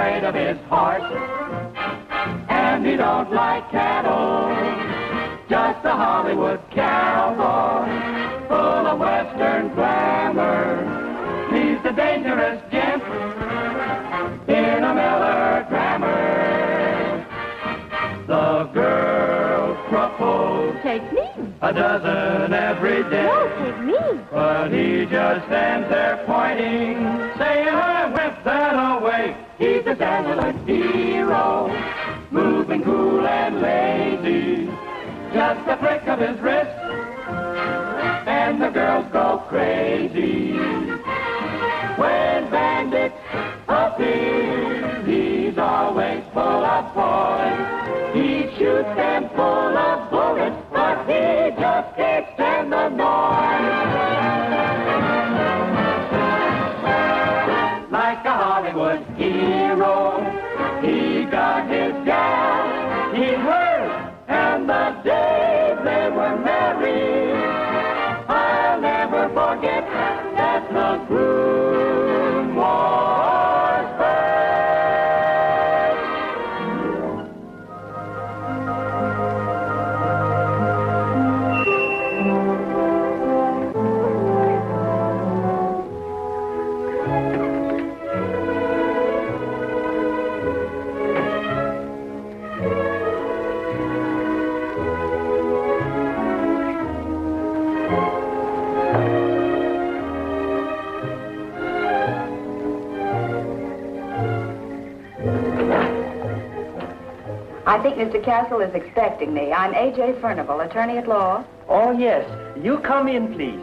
afraid of his horse, and he don't like cattle. Just a Hollywood cowboy, full of Western glamour. He's the dangerous gent in a melodrama. The girls propose. Take me. A dozen every day. No, take me. But he just stands there pointing, saying, I whip that away. He's a desolate hero, moving cool and lazy. Just a flick of his wrist, and the girls go crazy. When bandits appear, he's always full of poise. He shoots them full of bullets, but he just can't stand the noise. Like a Hollywood hero, he got his gal, he heard, and the day they were married, I'll never forget that the Groom Wore Spurs. I think Mr. Castle is expecting me. I'm A.J. Furnival, attorney at law. Oh, yes. You come in, please.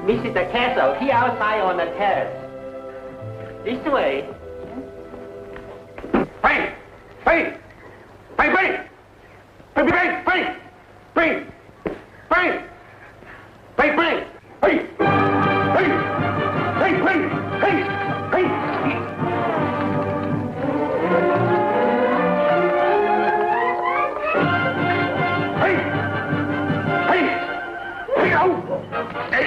Mr. Castle, he outside on the terrace. This way. Bring! Bring! Bring! Bring! Bring! Bring! Bring! Bring! Bring! Bring! Bring! Hey! Hey! Hey! Hey! Hey! Hey! Hey! Hey! Hey! Oh! Hey!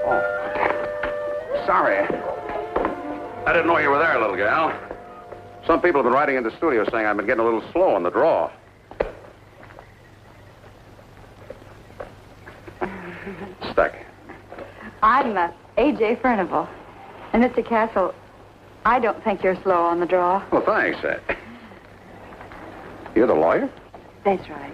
Oh. Sorry. I didn't know you were there, little gal. Some people have been writing in the studio saying I've been getting a little slow on the draw. Stuck. I'm A.J. Furnival. And Mr. Castle, I don't think you're slow on the draw. Well, thanks. You're the lawyer? That's right.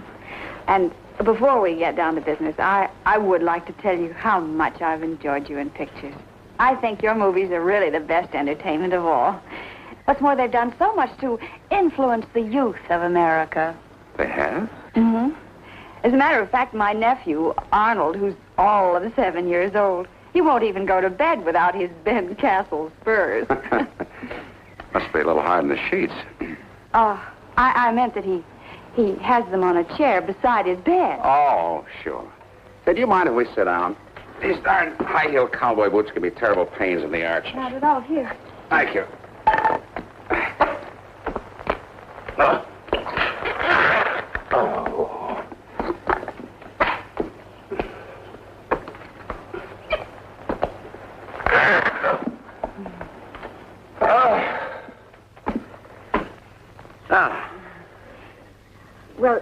And before we get down to business, I would like to tell you how much I've enjoyed you in pictures. I think your movies are really the best entertainment of all. What's more, they've done so much to influence the youth of America. They have? Mm-hmm. As a matter of fact, my nephew, Arnold, who's all of 7 years old, he won't even go to bed without his Ben Castle spurs. Must be a little hard in the sheets. I meant that he has them on a chair beside his bed. Oh, sure. Say, do you mind if we sit down? These darn high-heel cowboy boots give me terrible pains in the arch. Not at all. Here. Thank you. Well,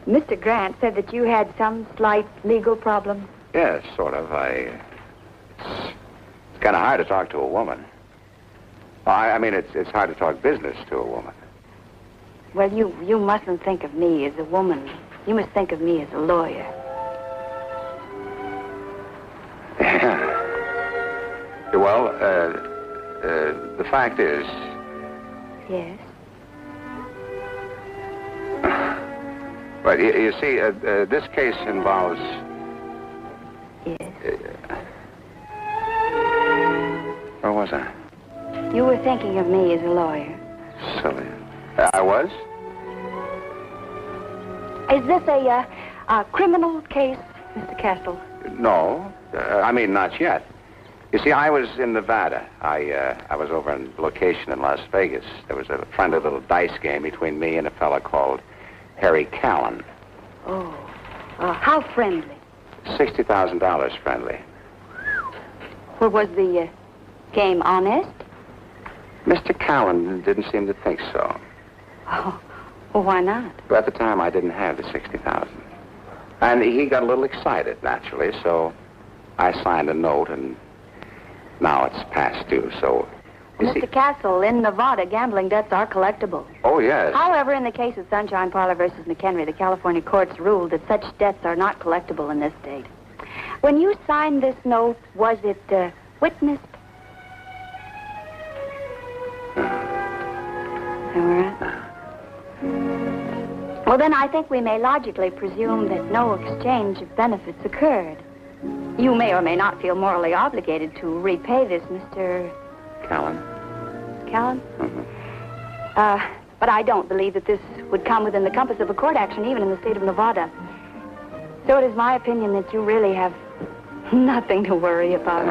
Mr. Grant said that you had some slight legal problem. Yes, sort of. It's kind of hard to talk to a woman. I mean, it's hard to talk business to a woman. Well, you mustn't think of me as a woman. You must think of me as a lawyer. Well, the fact is... Yes? Right, you see, this case involves... Yes. Where was I? You were thinking of me as a lawyer. Silly. I was? Is this a criminal case, Mr. Castle? No. I mean, not yet. You see, I was in Nevada. I was over on location in Las Vegas. There was a friendly little dice game between me and a fella called Harry Callan. Oh, how friendly? $60,000 friendly. Well, was the game honest? Mr. Callan didn't seem to think so. Oh, well, why not? But at the time, I didn't have the $60,000. And he got a little excited, naturally, so I signed a note, and now it's past due, so... Mr. Castle, in Nevada, gambling debts are collectible. Oh, yes. However, in the case of Sunshine Parlor versus McHenry, the California courts ruled that such debts are not collectible in this state. When you signed this note, was it witnessed? All right. Well, then I think we may logically presume that no exchange of benefits occurred. You may or may not feel morally obligated to repay this, Mr. Callan? Callan? Mm-hmm. But I don't believe that this would come within the compass of a court action, even in the state of Nevada. So it is my opinion that you really have nothing to worry about.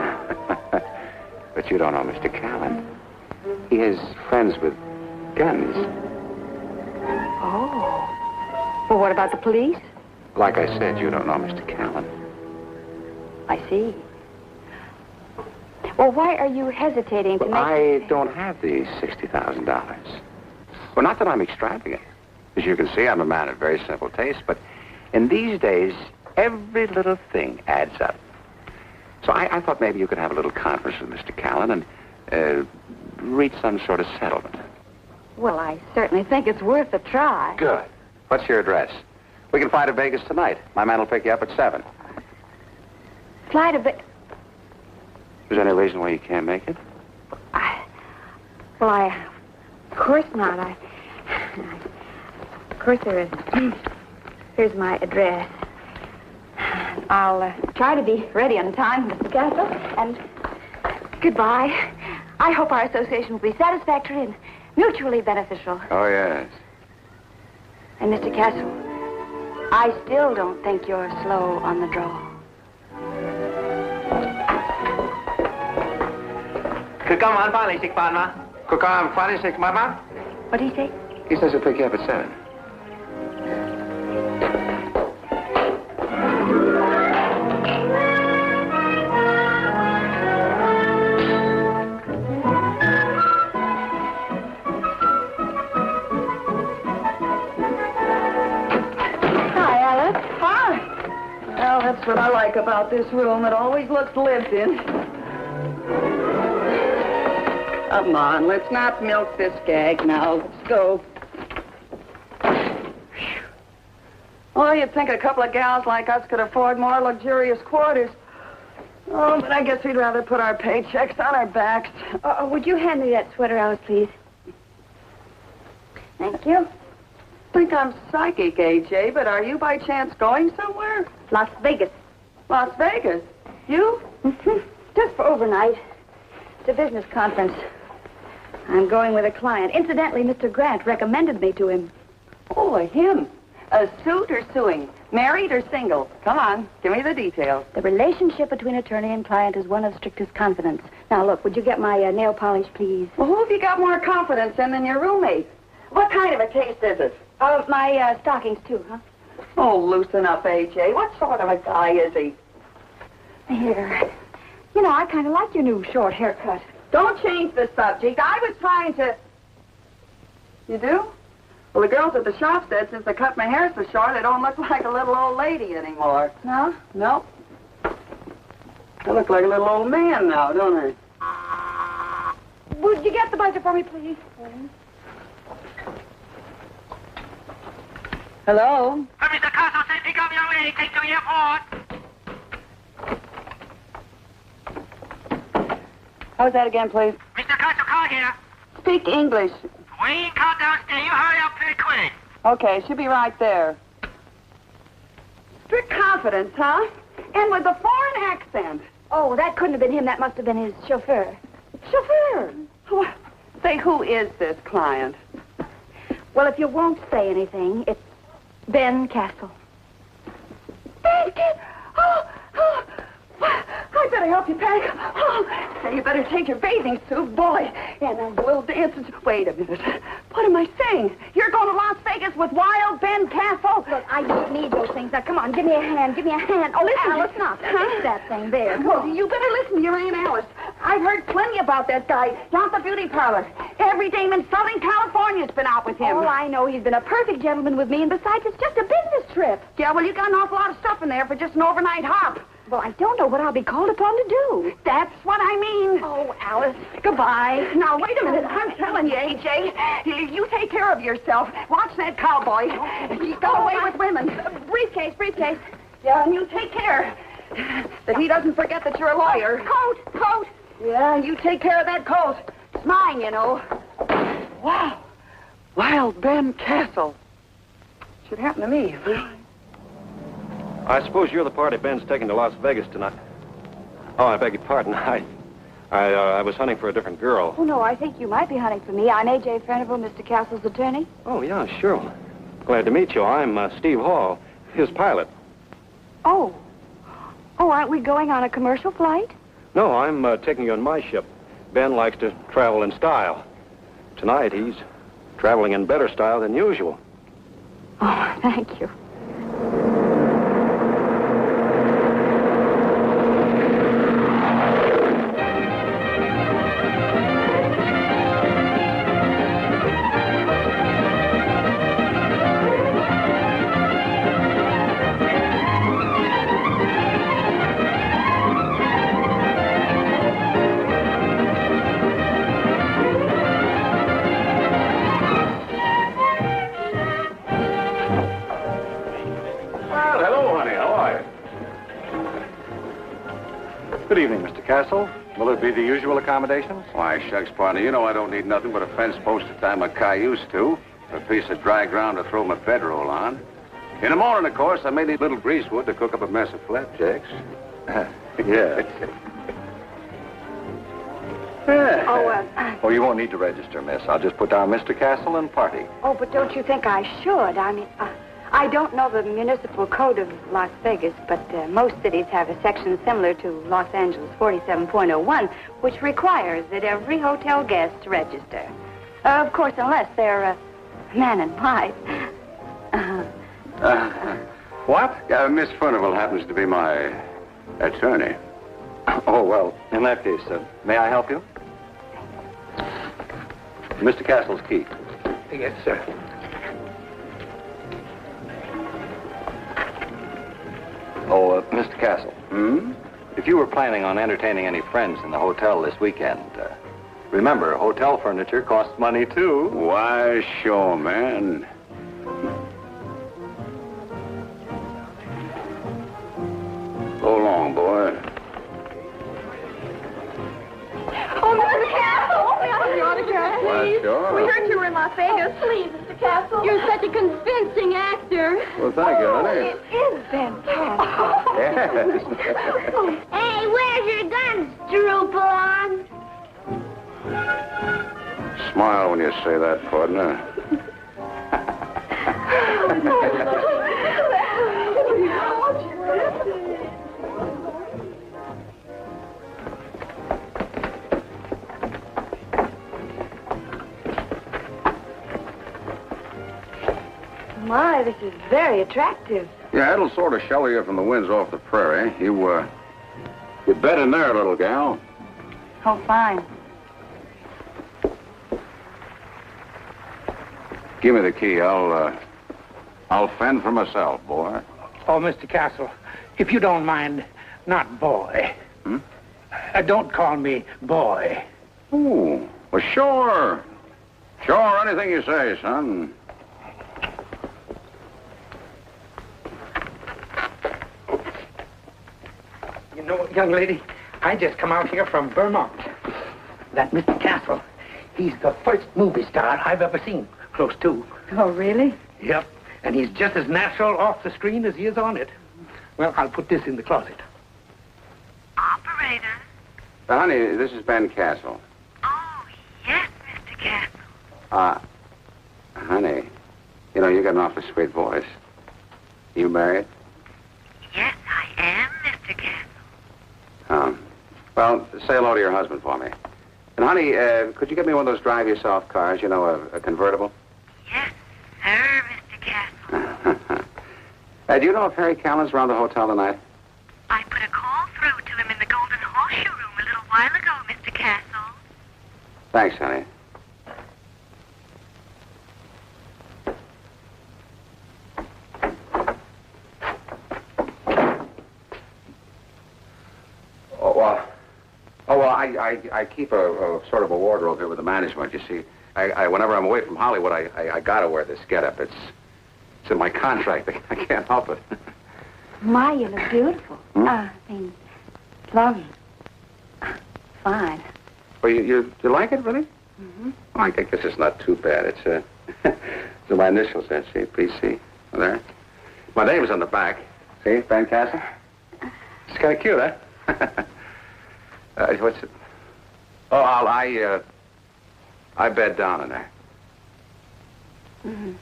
But you don't know Mr. Callan. He has friends with guns. Oh. Well, what about the police? Like I said, you don't know Mr. Callan. I see. Well, why are you hesitating to Well, make... I don't have the $60,000. Well, not that I'm extravagant. As you can see, I'm a man of very simple taste, but in these days, every little thing adds up. So I thought maybe you could have a little conference with Mr. Callan and reach some sort of settlement. Well, I certainly think it's worth a try. Good. What's your address? We can fly to Vegas tonight. My man will pick you up at 7. Fly to Vegas? Is there any reason why you can't make it? Of course not. Of course there is. Here's my address. I'll try to be ready on time, Mr. Castle. And goodbye. I hope our association will be satisfactory and mutually beneficial. Oh, yes. And Mr. Castle, I still don't think you're slow on the draw. What did he say? He says he'll pick you up at 7. Hi, Alice. Hi. Well, that's what I like about this room. It always looks lived in. Come on, let's not milk this gag now. Let's go. Oh, you'd think a couple of gals like us could afford more luxurious quarters. Oh, but I guess we'd rather put our paychecks on our backs. Would you hand me that sweater, Alice, please? Thank you. Think I'm psychic, AJ, but are you by chance going somewhere? Las Vegas. Las Vegas? You? Mm-hmm. Just for overnight. It's a business conference. I'm going with a client. Incidentally, Mr. Grant recommended me to him. Oh, him. A suit or suing? Married or single? Come on, give me the details. The relationship between attorney and client is one of strictest confidence. Now, look, would you get my nail polish, please? Well, who have you got more confidence in than your roommate? What kind of a case is it? My stockings, too, huh? Oh, loosen up, AJ. What sort of a guy is he? Here. You know, I kind of like your new short haircut. Don't change the subject. I was trying to... You do? Well, the girls at the shop said since I cut my hair so short, I don't look like a little old lady anymore. No? No. I look like a little old man now, don't I? Would you get the buzzer for me, please? Hello? Mr. Carson said pick up your lady, take to the airport. How's that again, please? Mr. Carson, call here. Speak English. We ain't come downstairs. You hurry up pretty quick. Okay, she'll be right there. Strict confidence, huh? And with a foreign accent. Oh, that couldn't have been him. That must have been his chauffeur. Chauffeur? Say, who is this client? Well, if you won't say anything, it's Ben Castle. Ben Castle? Oh, I bet better help you pack. Oh, say, you better take your bathing suit, boy. And we'll dance. Wait a minute. What am I saying? You're going to Las Vegas with Wild Ben Castle? Look, I don't need those things. Now, come on, give me a hand. Give me a hand. Oh, Listen, Alice, not that thing there. Well, you better listen to your Aunt Alice. I've heard plenty about that guy down at the beauty parlor. Every dame in Southern California's been out with him. All I know, he's been a perfect gentleman with me, and besides, it's just a business trip. Yeah, well, you got an awful lot of stuff in there for just an overnight hop. Well, I don't know what I'll be called upon to do. That's what I mean. Oh, Alice. Goodbye. Now, wait a minute. I'm telling you, A.J., you take care of yourself. Watch that cowboy. He's got away with women. Briefcase. Yeah, and you take care that he doesn't forget that you're a lawyer. Coat. Yeah, you take care of that coat. It's mine, you know. Wow. Wild Ben Castle. Should happen to me. I suppose you're the party Ben's taking to Las Vegas tonight. Oh, I beg your pardon. I was hunting for a different girl. Oh, no, I think you might be hunting for me. I'm A.J. Furnival, Mr. Castle's attorney. Oh, yeah, sure. Glad to meet you. I'm Steve Hall, his pilot. Oh, aren't we going on a commercial flight? No, I'm taking you on my ship. Ben likes to travel in style. Tonight, he's traveling in better style than usual. Oh, thank you. Good evening, Mr. Castle. Will it be the usual accommodations? Why, shucks, partner, you know I don't need nothing but a fence post to tie my cayuse to, a piece of dry ground to throw my bedroll on. In the morning, of course, I may need a little greasewood to cook up a mess of flapjacks. Yeah. Oh, you won't need to register, miss. I'll just put down Mr. Castle and party. Oh, but don't you think I should? I mean, I don't know the municipal code of Las Vegas, but most cities have a section similar to Los Angeles 47.01, which requires that every hotel guest register. Of course, unless they're man and wife. What? Miss Furnival happens to be my attorney. Oh, well, in that case, may I help you? Mr. Castle's key. Yes, sir. Oh, Mr. Castle. If you were planning on entertaining any friends in the hotel this weekend, remember, hotel furniture costs money, too. Why, sure, man. Go along, boy. Oh, Mr. Castle! Your autograph, please. Why, sure. We heard you were in Las Vegas. Please, Mr. Castle. You're such a convincing actor. Well, thank you, honey. It is Ben Castle. Yes. Hey, where's your guns, Droopon? Smile when you say that, partner. My, this is very attractive. Yeah, it'll sort of shelter you from the winds off the prairie. You bed in there, little gal. Oh, fine. Give me the key. I'll fend for myself, boy. Oh, Mr. Castle, if you don't mind, not boy. Don't call me boy. Ooh, well, sure. Sure, anything you say, son. You know, young lady, I just come out here from Vermont. That Mr. Castle, he's the first movie star I've ever seen. Close to. Oh, really? Yep. And he's just as natural off the screen as he is on it. Well, I'll put this in the closet. Operator. Honey, this is Ben Castle. Oh, yes, Mr. Castle. Honey, you know, you got an awfully sweet voice. You married? Yes, I am, Mr. Castle. Well, say hello to your husband for me. And, honey, could you get me one of those drive-yourself cars, you know, a convertible? Yes, sir, Mr. Castle. Do you know if Harry Callan's around the hotel tonight? I put a call through to him in the Golden Horseshoe Room a little while ago, Mr. Castle. Thanks, honey. I keep a sort of a wardrobe here with the management. You see, whenever I'm away from Hollywood, I gotta wear this getup. It's in my contract. I can't help it. My, you look beautiful. I mean, lovely. Fine. Well, you like it, really? Mm-hmm. Well, I think this is not too bad. It's it's my initials there. See, PC. There. My name's on the back. See, Ben Castle. It's kind of cute, huh? What's it? Oh, I bed down in there. Mm-hmm.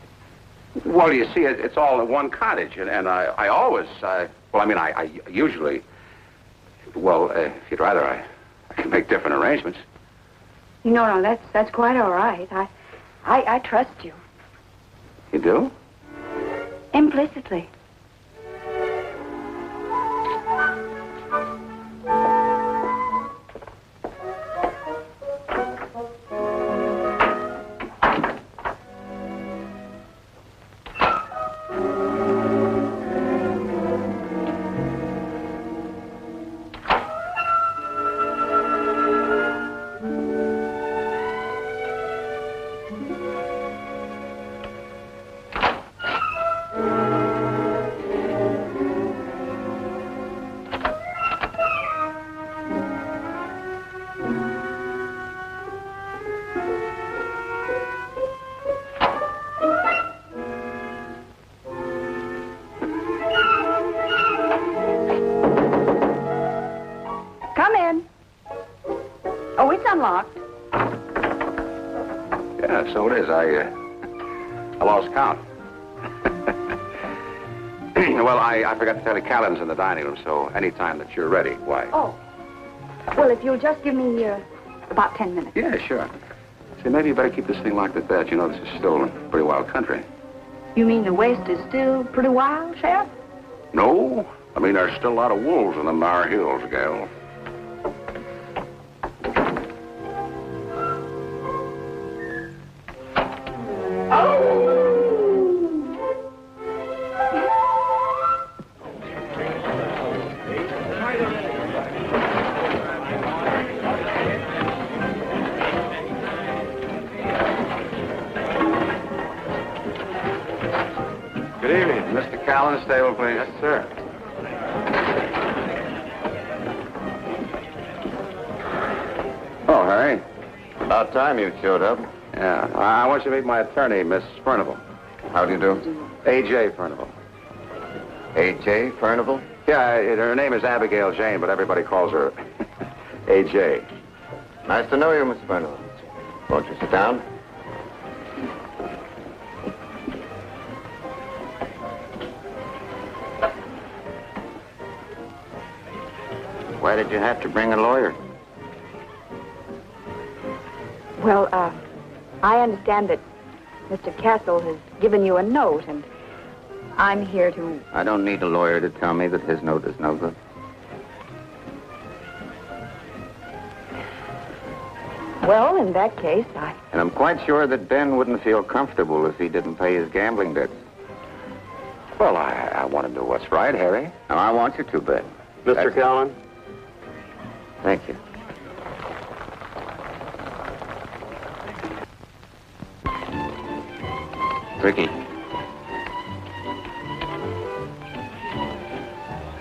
Well, you see, it's all in one cottage, and I always, well, I mean, I usually, well, if you'd rather, I can make different arrangements. No, that's quite all right. I trust you. You do? Implicitly. Unlocked. Yeah, so it is. I lost count. Well, I forgot to tell you, Callan's in the dining room, so anytime that you're ready, why? Oh. Well, if you'll just give me about 10 minutes. Yeah, sure. See, maybe you better keep this thing locked at that. You know, this is still pretty wild country. You mean the West is still pretty wild, Sheriff? No. I mean, there's still a lot of wolves in them our hills, gal. Stable, please. Yes, sir. Oh, Harry. About time you showed up. Yeah. I want you to meet my attorney, Miss Furnival. How do you do? A.J. Furnival. A.J. Furnival? Yeah, her name is Abigail Jane, but everybody calls her A.J. Nice to know you, Miss Furnival. Won't you sit down? Why did you have to bring a lawyer? Well, I understand that Mr. Castle has given you a note, and I'm here to... I don't need a lawyer to tell me that his note is no good. Well, in that case, And I'm quite sure that Ben wouldn't feel comfortable if he didn't pay his gambling debts. Well, I want to do what's right, Harry. Now, I want you to, Ben. Mr. Callan? Thank you. Ricky.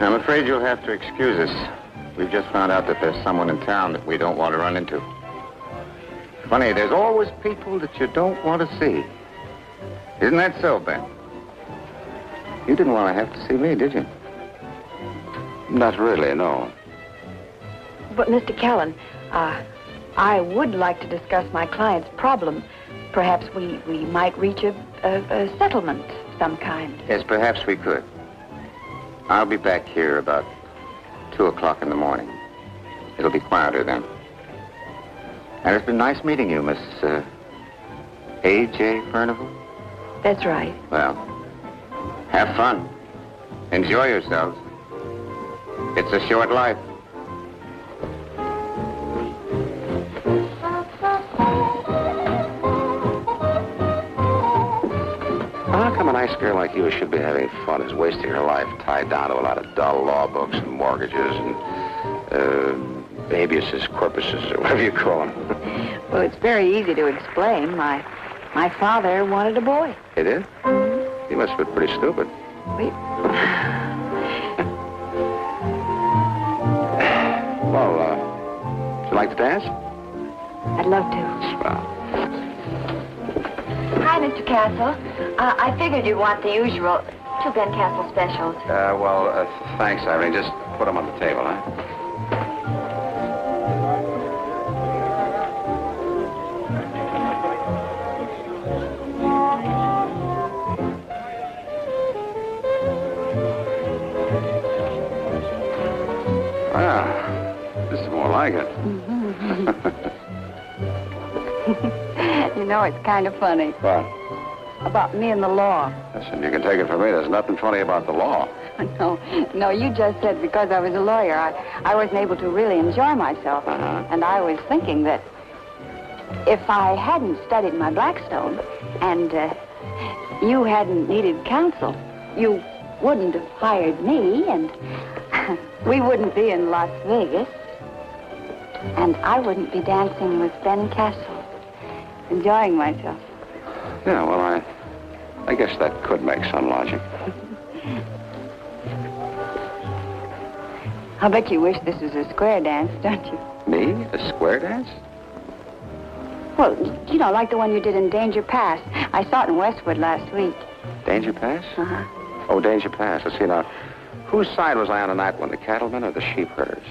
I'm afraid you'll have to excuse us. We've just found out that there's someone in town that we don't want to run into. Funny, there's always people that you don't want to see. Isn't that so, Ben? You didn't want to have to see me, did you? Not really, no. But, Mr. Callan, I would like to discuss my client's problem. Perhaps we might reach a settlement of some kind. Yes, perhaps we could. I'll be back here about 2 o'clock in the morning. It'll be quieter then. And it's been nice meeting you, Miss A.J. Furnival. That's right. Well, have fun. Enjoy yourselves. It's a short life. How come a nice girl like you should be having fun is wasting her life tied down to a lot of dull law books and mortgages and habeas corpuses, or whatever you call them? Well, it's very easy to explain. My father wanted a boy. He did? He must have been pretty stupid. We... Well, would you like to dance? I'd love to. Well, Hi, Mr. Castle. I figured you'd want the usual 2 Ben Castle specials. thanks, Irene. Just put them on the table, huh? Well, this is more like it. You know, it's kind of funny. What? About me and the law. Listen, you can take it from me. There's nothing funny about the law. No, you just said because I was a lawyer, I wasn't able to really enjoy myself. And I was thinking that if I hadn't studied my Blackstone and you hadn't needed counsel, you wouldn't have hired me and we wouldn't be in Las Vegas and I wouldn't be dancing with Ben Castle, enjoying myself. Yeah, well, I guess that could make some logic. I'll bet you wish this was a square dance, don't you? Me? A square dance? Well, you know, like the one you did in Danger Pass. I saw it in Westwood last week. Danger Pass? Uh-huh. Oh, Danger Pass. Let's see now. Whose side was I on that one, the cattlemen or the sheep herders?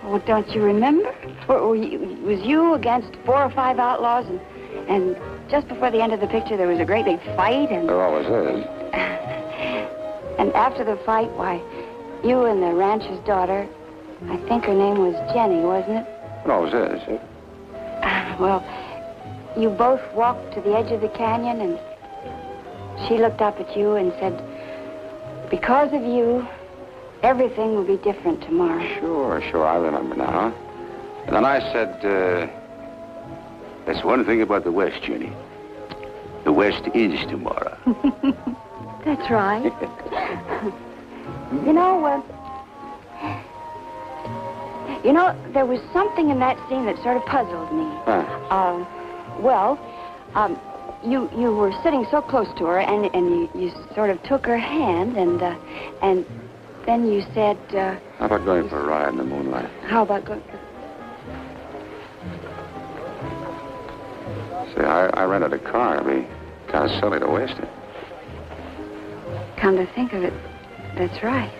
Oh, don't you remember? Was you against 4 or 5 outlaws and just before the end of the picture there was a great big fight and... There always is. And after the fight, why, you and the rancher's daughter, I think her name was Jenny, wasn't it? It always is. Well, you both walked to the edge of the canyon and she looked up at you and said, because of you, everything will be different tomorrow. Sure, I remember now. And then I said, that's one thing about the West, Jenny. The West is tomorrow. That's right. You know, there was something in that scene that sort of puzzled me. Huh. You were sitting so close to her, and you sort of took her hand, and then you said... How about going for a ride in the moonlight? How about going... See, I rented a car. It'd be kind of silly to waste it. Come to think of it, that's right.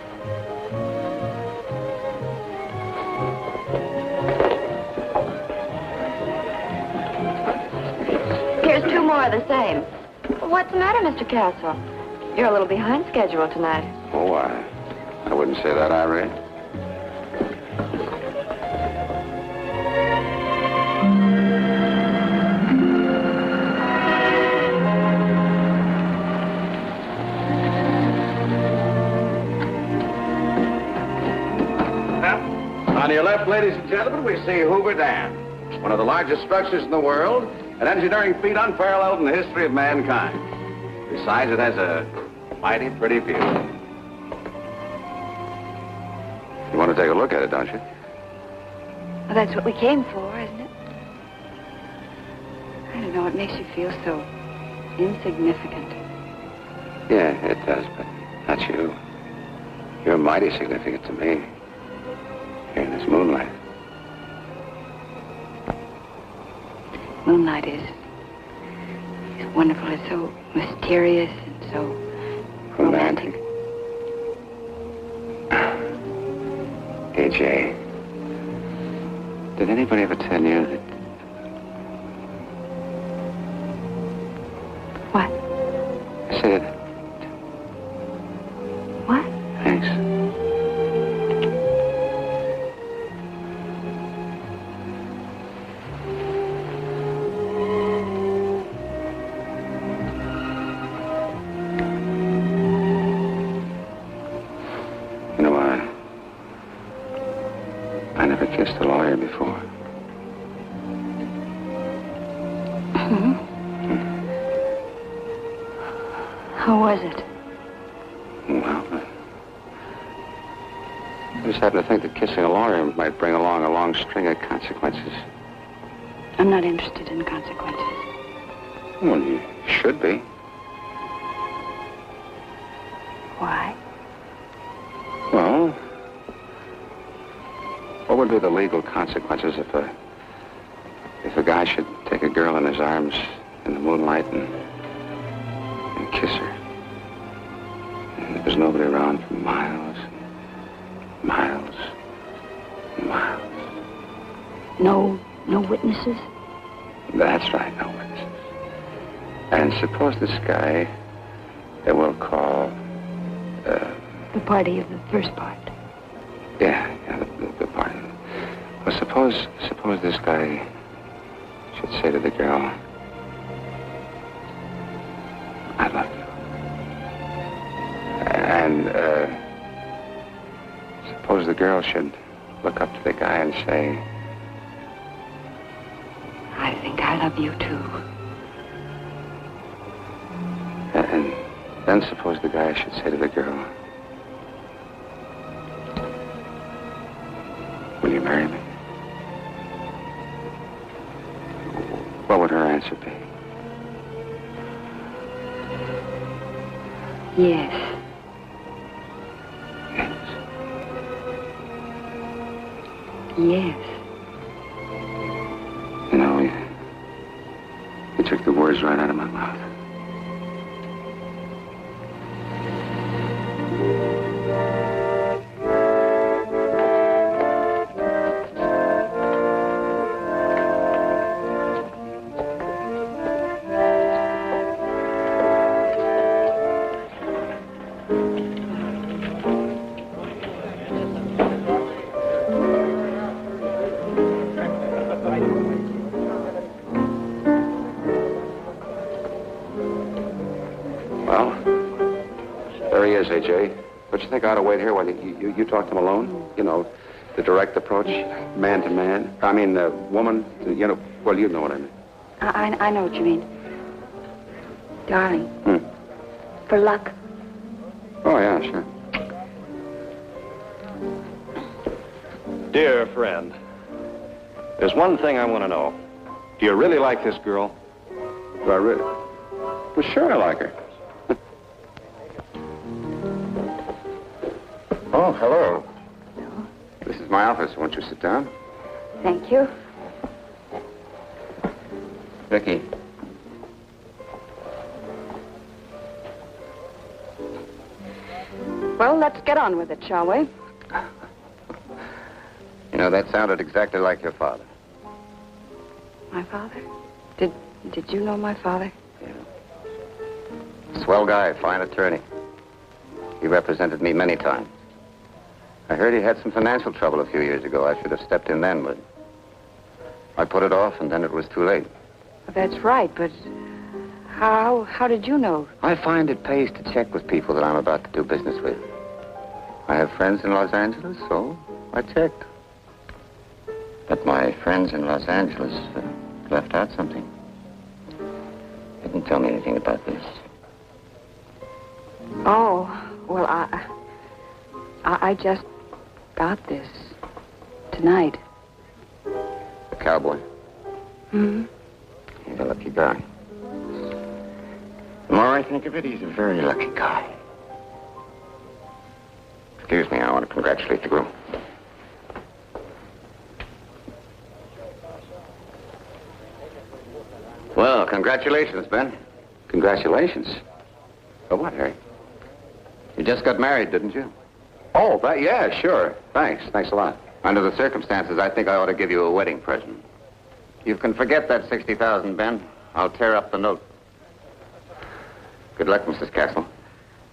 Here's 2 more of the same. What's the matter, Mr. Castle? You're a little behind schedule tonight. Oh, I wouldn't say that, Irene. On your left, ladies and gentlemen, we see Hoover Dam, one of the largest structures in the world, an engineering feat unparalleled in the history of mankind. Besides, it has a mighty pretty view. You want to take a look at it, don't you? Well, that's what we came for, isn't it? I don't know, it makes you feel so insignificant. Yeah, it does, but not you. You're mighty significant to me. Here in this moonlight. Moonlight is wonderful. It's so mysterious and so romantic. AJ, did anybody ever tell you that... What? I said... What? Thanks. kissed a lawyer before. How was it? Well, I just happen to think that kissing a lawyer might bring along a long string of consequences. I'm not interested in consequences. Well, you should be. Why? Well, what would be the legal consequences if a guy should take a girl in his arms in the moonlight and kiss her? And there's nobody around for miles, miles, miles. No witnesses? That's right, no witnesses. And suppose this guy that we'll call the party of the first part. Yeah, the party. Well, suppose this guy should say to the girl, I love you. And suppose the girl should look up to the guy and say, I think I love you too. And then suppose the guy should say to the girl, will you marry me? What would her answer be? Yes. Yes. You know, you took the words right out of my mouth. AJ, don't you think I ought to wait here while you talk to him alone? You know, the direct approach, man to man. I mean, woman, you know, well, you know what I mean. I know what you mean. Darling. For luck. Oh, yeah, sure. Dear friend, there's one thing I want to know. Do you really like this girl? Do I really? Well, sure I like her. Oh, hello. Hello. This is my office. Won't you sit down? Thank you. Vicky. Well, let's get on with it, shall we? You know, that sounded exactly like your father. My father? Did you know my father? Yeah. Swell guy, fine attorney. He represented me many times. I heard he had some financial trouble a few years ago. I should have stepped in then, but I put it off, and then it was too late. Well, that's right, but how did you know? I find it pays to check with people that I'm about to do business with. I have friends in Los Angeles, so I checked. But my friends in Los Angeles left out something. They didn't tell me anything about this. Oh, well, I just got this tonight. The cowboy? Mm-hmm. He's a lucky guy. The more I think of it, he's a very lucky guy. Excuse me, I want to congratulate the groom. Well, congratulations, Ben. Congratulations. For what, Harry? You just got married, didn't you? Oh, yeah, sure. Thanks a lot. Under the circumstances, I think I ought to give you a wedding present. You can forget that $60,000, Ben. I'll tear up the note. Good luck, Mrs. Castle.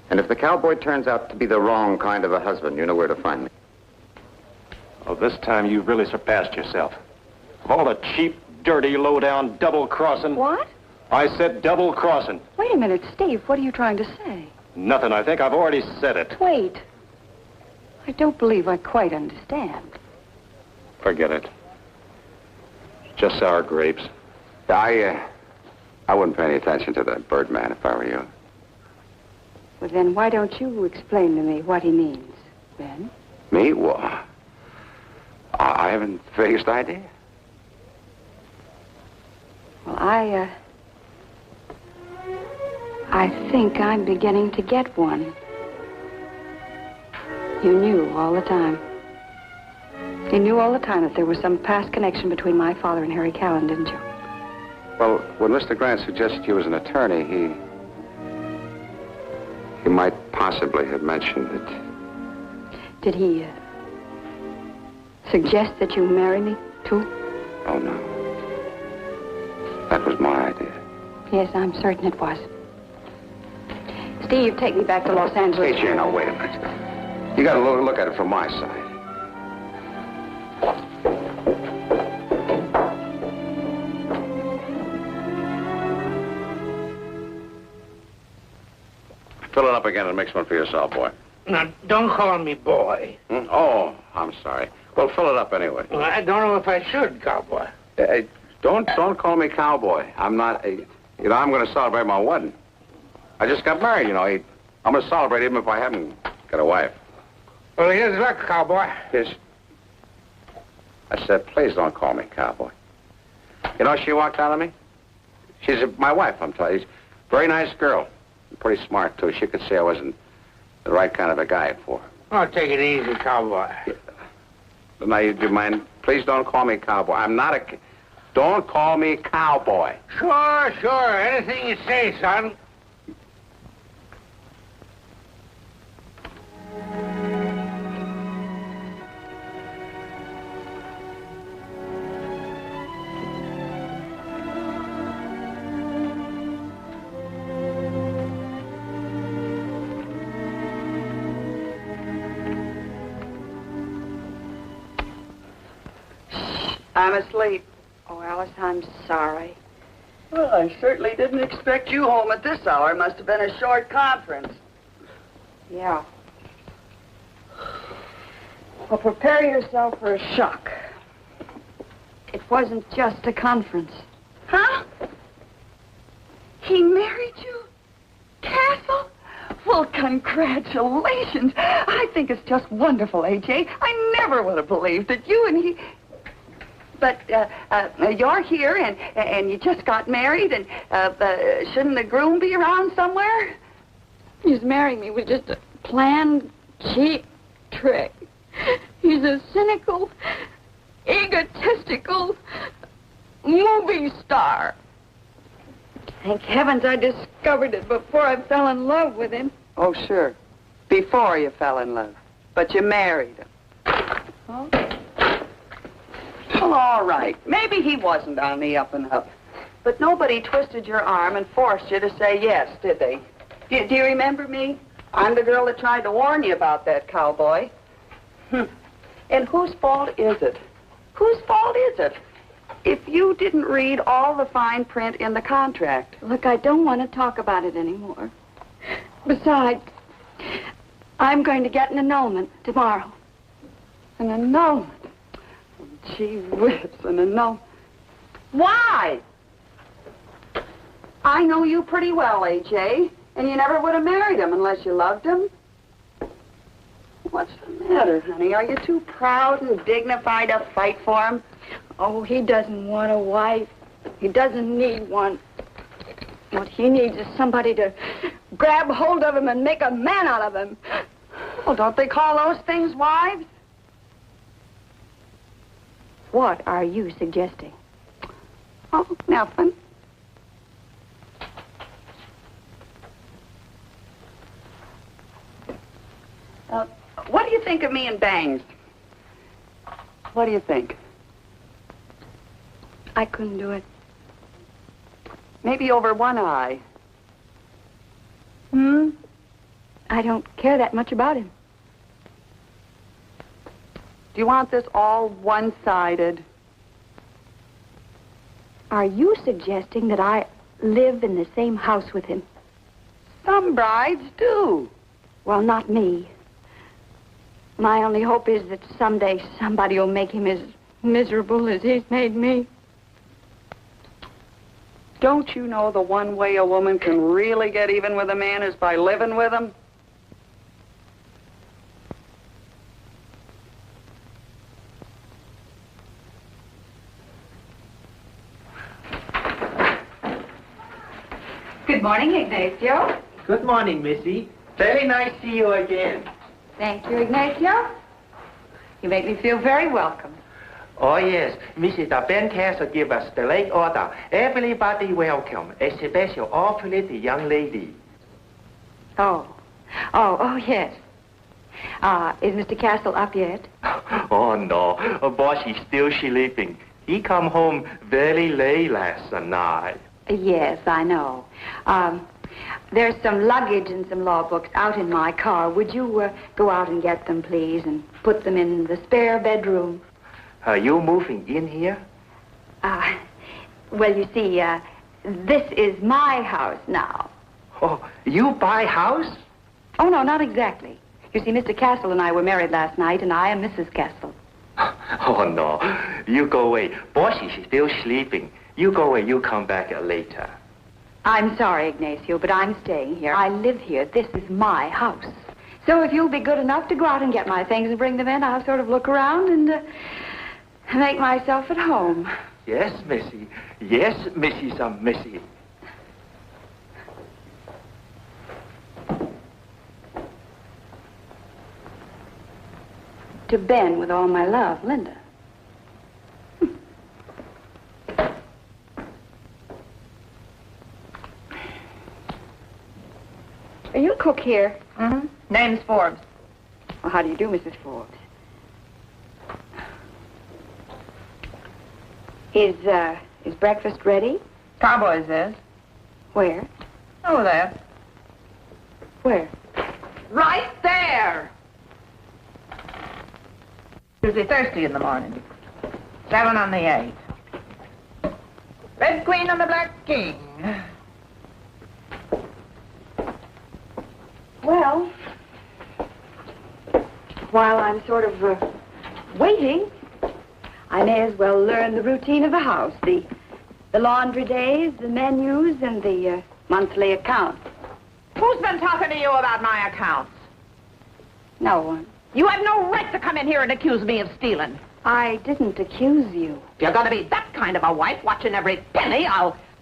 And if the cowboy turns out to be the wrong kind of a husband, you know where to find me. Oh, this time you've really surpassed yourself. Of all the cheap, dirty, low-down, double-crossing... What? I said double-crossing. Wait a minute, Steve. What are you trying to say? Nothing. I think I've already said it. Wait. I don't believe I quite understand. Forget it. Just sour grapes. I wouldn't pay any attention to the Birdman if I were you. Well, then why don't you explain to me what he means, Ben? Me? Well, I haven't the vaguest idea. Well, I think I'm beginning to get one. You knew all the time. You knew all the time that there was some past connection between my father and Harry Callan, didn't you? Well, when Mr. Grant suggested you as an attorney, he might possibly have mentioned it. Did he suggest that you marry me, too? Oh, no. That was my idea. Yes, I'm certain it was. Steve, take me back to Los Angeles. Hey, Jane, now, wait a minute. You got to look at it from my side. Fill it up again and mix one for yourself, boy. Now, don't call me boy. Oh, I'm sorry. Well, fill it up anyway. Well, I don't know if I should, cowboy. Don't call me cowboy. I'm not a... You know, I'm going to celebrate my wedding. I just got married, you know. I'm going to celebrate even if I haven't got a wife. Well, here's luck, cowboy. Yes. I said, please don't call me cowboy. You know, she walked out on me. She's my wife, I'm telling you. Very nice girl. Pretty smart, too. She could see I wasn't the right kind of a guy for her. Oh, take it easy, cowboy. Yeah. Now, do you mind? Please don't call me cowboy. I'm not a... Don't call me cowboy. Sure. Anything you say, son. I'm asleep. Oh, Alice, I'm sorry. Well, I certainly didn't expect you home at this hour. Must have been a short conference. Yeah. Well, prepare yourself for a shock. It wasn't just a conference. Huh? He married you? Castle? Well, congratulations. I think it's just wonderful, A.J. I never would have believed that you and he... But you're here, and you just got married, and shouldn't the groom be around somewhere? His marrying me was just a planned, cheap trick. He's a cynical, egotistical movie star. Thank heavens I discovered it before I fell in love with him. Oh, sure. Before you fell in love. But you married him. Huh? Well, all right. Maybe he wasn't on the up and up. But nobody twisted your arm and forced you to say yes, did they? Do you remember me? I'm the girl that tried to warn you about that cowboy. And whose fault is it? Whose fault is it? If you didn't read all the fine print in the contract. Look, I don't want to talk about it anymore. Besides, I'm going to get an annulment tomorrow. An annulment? Gee whiz, an annulment. Why? I know you pretty well, A.J., and you never would have married him unless you loved him. What's the matter, honey? Are you too proud and dignified to fight for him? Oh, he doesn't want a wife. He doesn't need one. What he needs is somebody to grab hold of him and make a man out of him. Well, don't they call those things wives? What are you suggesting? Oh, nothing. What do you think of me and Bangs? What do you think? I couldn't do it. Maybe over one eye. I don't care that much about him. Do you want this all one-sided? Are you suggesting that I live in the same house with him? Some brides do. Well, not me. My only hope is that someday somebody will make him his miserable as he's made me. Don't you know the one way a woman can really get even with a man is by living with him? Good morning, Ignacio. Good morning, Missy. Very nice to see you again. Thank you, Ignacio. You make me feel very welcome. Oh, yes. Mrs. Ben Castle give us the late order. Everybody welcome, especially awfully the young lady. Oh, yes. Is Mr. Castle up yet? Oh, no. Boss is still sleeping. He come home very late last night. Yes, I know. There's some luggage and some law books out in my car. Would you go out and get them, please, and put them in the spare bedroom? Are you moving in here? Well, you see, this is my house now. Oh, you buy house? Oh, no, not exactly. You see, Mr. Castle and I were married last night, and I am Mrs. Castle. Oh, no. You go away. Boss is still sleeping. You go away. You come back later. I'm sorry, Ignacio, but I'm staying here. I live here. This is my house. So if you'll be good enough to go out and get my things and bring them in, I'll sort of look around and make myself at home. Yes, Missy. Yes, Mrs. Missy. To Ben with all my love, Linda. Are you cook here? Mm-hmm. Name's Forbes. Well, how do you do, Mrs. Forbes? Is breakfast ready? Cowboys is. Where? Over there. Where? Right there! Usually thirsty in the morning. 7 on the 8. Red Queen on the Black King. Well, while I'm sort of waiting, I may as well learn the routine of the house, the laundry days, the menus, and the monthly accounts. Who's been talking to you about my accounts? No one. You have no right to come in here and accuse me of stealing. I didn't accuse you. If you're going to be that kind of a wife, watching every penny,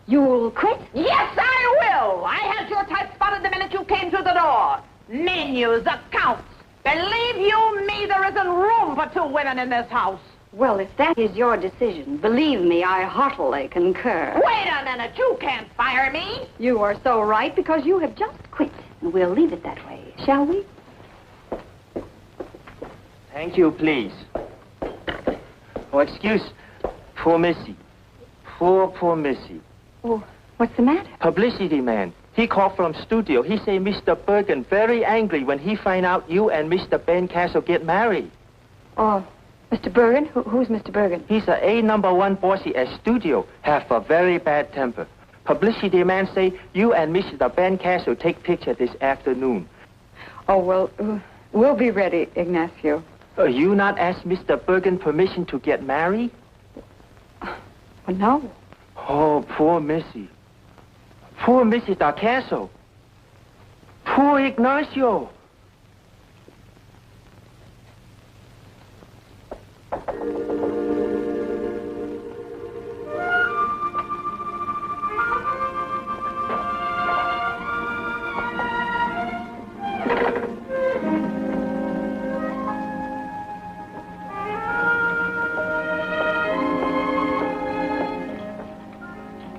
You'll quit? Yes, I will! I had your type spotted the minute you came through the door. Menus, accounts. Believe you me, there isn't room for 2 women in this house. Well, if that is your decision, believe me, I heartily concur. Wait a minute, you can't fire me. You are so right, because you have just quit. And we'll leave it that way, shall we? Thank you, please. Oh, excuse. Poor Missy. Poor Missy. Oh, what's the matter? Publicity man. He called from studio. He say Mr. Bergen very angry when he find out you and Mr. Ben Castle get married. Oh, Mr. Bergen? Who's Mr. Bergen? He's a #1 bossy at studio. Have a very bad temper. Publicity man say you and Mr. Ben Castle take picture this afternoon. Oh, well, we'll be ready, Ignacio. You not ask Mr. Bergen permission to get married? Well, no. Oh, poor Missy. Poor Mrs. Castle. Poor Ignacio.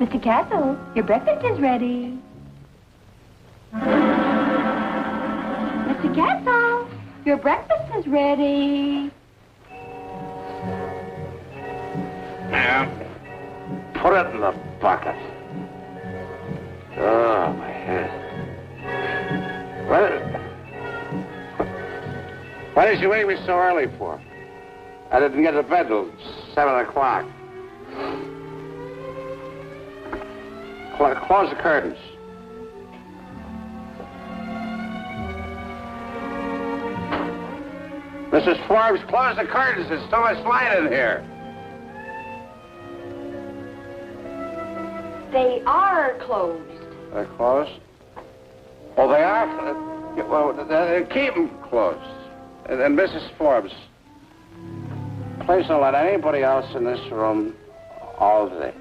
Mr. Castle, your breakfast is ready. Mr. Castle, your breakfast is ready. Yeah. Put it in the bucket. Oh, my head. Why did you wake me so early for? I didn't get to bed till 7 o'clock. Close the curtains. Mrs. Forbes, close the curtains. There's too much light in here. They are closed. They're closed? Oh, they are? Well, keep them closed. And Mrs. Forbes, please don't let anybody else in this room all day.